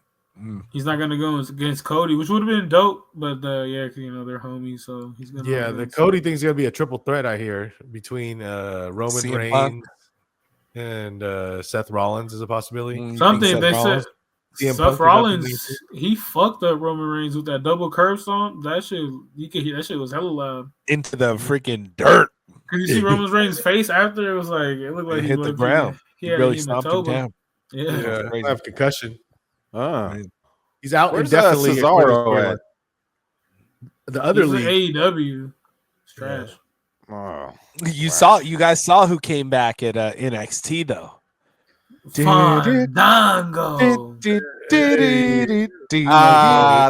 he's not gonna go against Cody, which would have been dope. But yeah, 'cause, they're homies, so he's gonna. Yeah, the Cody thing's gonna be a triple threat, I hear, between Roman CM Reigns Punk. and Seth Rollins is a possibility. Something they Rollins? said. CM Punk Seth is Rollins, up in he fucked up Roman Reigns with that double curve song. That shit, you could hear that shit was hella loud. into the freaking dirt. Cause you see Roman Reigns' face after it was like it looked like It he hit the looked- ground. He He had really in the stomped him toba. down. Yeah. Yeah, Crazy. I have concussion. He's out Where's indefinitely. Cesaro at? The other He's in league. AEW. It's trash. Oh, You guys saw who came back at NXT though. Fandango.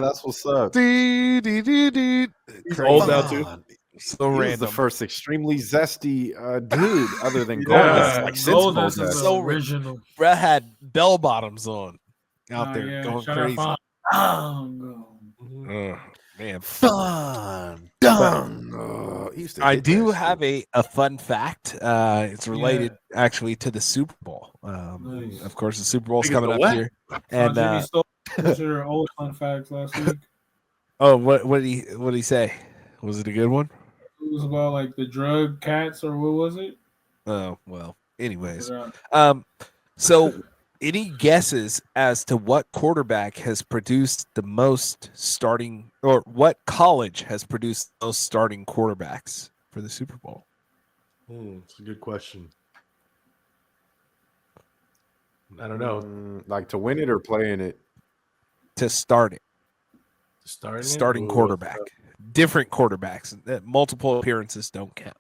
that's what's up. He's old now too. So He was random. the first extremely zesty dude, other than Yeah. Goldust. Like since Goldust is Goldust. So the original. Brett had bell bottoms on out Oh, there yeah. going Shout out crazy. Fandango. Man, Fun. I do have a fun fact. It's related actually to the Super Bowl. Nice. Of course, the Super Bowl's Think it's coming the up what? here. And And Jimmy stole your old fun facts last week. what did he say? Was it a good one? It was about like the drug cats or what was it? Oh well. Anyways, Forgot. so any guesses as to what quarterback has produced the most starting, or what college has produced the most starting quarterbacks for the Super Bowl? It's a good question. I don't know. Like to win it or playing it. To start it, Starting quarterback, different quarterbacks. Multiple appearances don't count.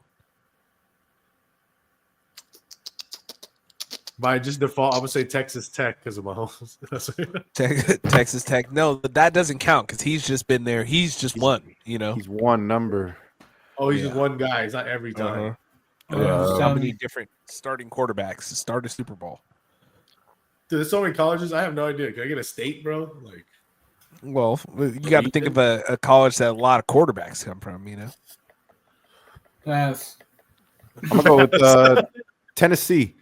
By just default, I would say Texas Tech because of Mahomes. Texas Tech. No, that doesn't count because he's just been there. He's just won. He's one number. Oh, he's just one guy. It's not every time. How many different starting quarterbacks to start a Super Bowl? Dude, there's so many colleges. I have no idea. Can I get a state, bro? Like, Well, you got to think of a college that a lot of quarterbacks come from. Pass. I'm gonna go with Tennessee.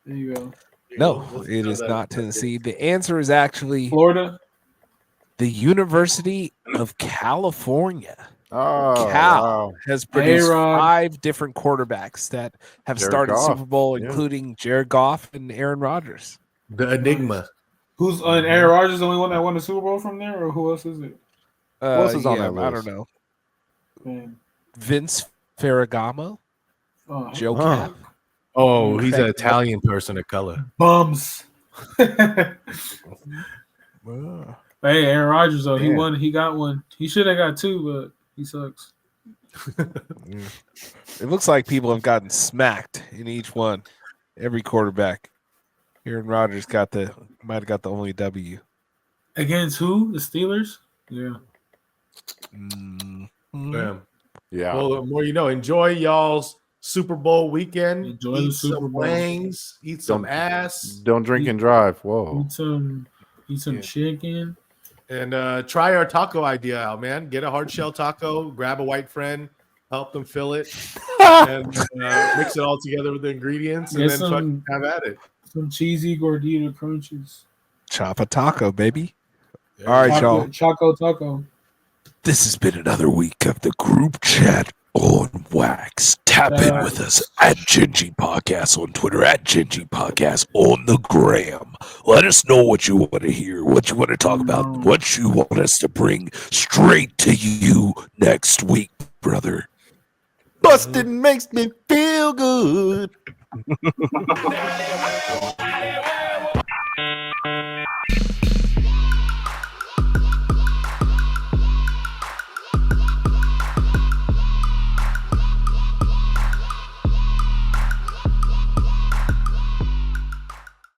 There you go. No, it is not Tennessee. The answer is actually Florida. the University of California. Oh, Cal wow. has produced A-Rod. 5 different quarterbacks that have Jared started Goff, Super Bowl, yeah. including Jared Goff and Aaron Rodgers. the enigma. Who's Aaron Rodgers the only one that won the Super Bowl from there, or who else is it? else is on yeah, that I list? don't know. Man. Vince Ferragamo, Oh, Joe Huh. Cap. Oh, he's an Craig- Italian person of color. bums. Hey, Aaron Rodgers though, he Man. won. He got one. He should have got 2, but he sucks. It looks like people have gotten smacked in each one. Every quarterback. Aaron Rodgers might have got the only W. Against who? The Steelers. Yeah. Damn. Yeah. Well, the more you know. Enjoy y'all's Super Bowl weekend. Enjoy eat the Super some Bowl. wings. Eat some Don't- ass. Don't drink and drive. Whoa. Eat some chicken. And try our taco idea out, man. Get a hard shell taco, grab a white friend, help them fill it, and mix it all together with the ingredients, and then fucking have at it. Some cheesy gordita crunches. Chop a taco, baby. All right, y'all. Choco taco. This has been another week of the group chat on Wax. Tap in with us at Gingy Podcast on Twitter, at Gingy Podcast on the gram. Let us know what you want to hear, what you want to talk about, what you want us to bring straight to you next week, brother. Bustin' makes me feel good.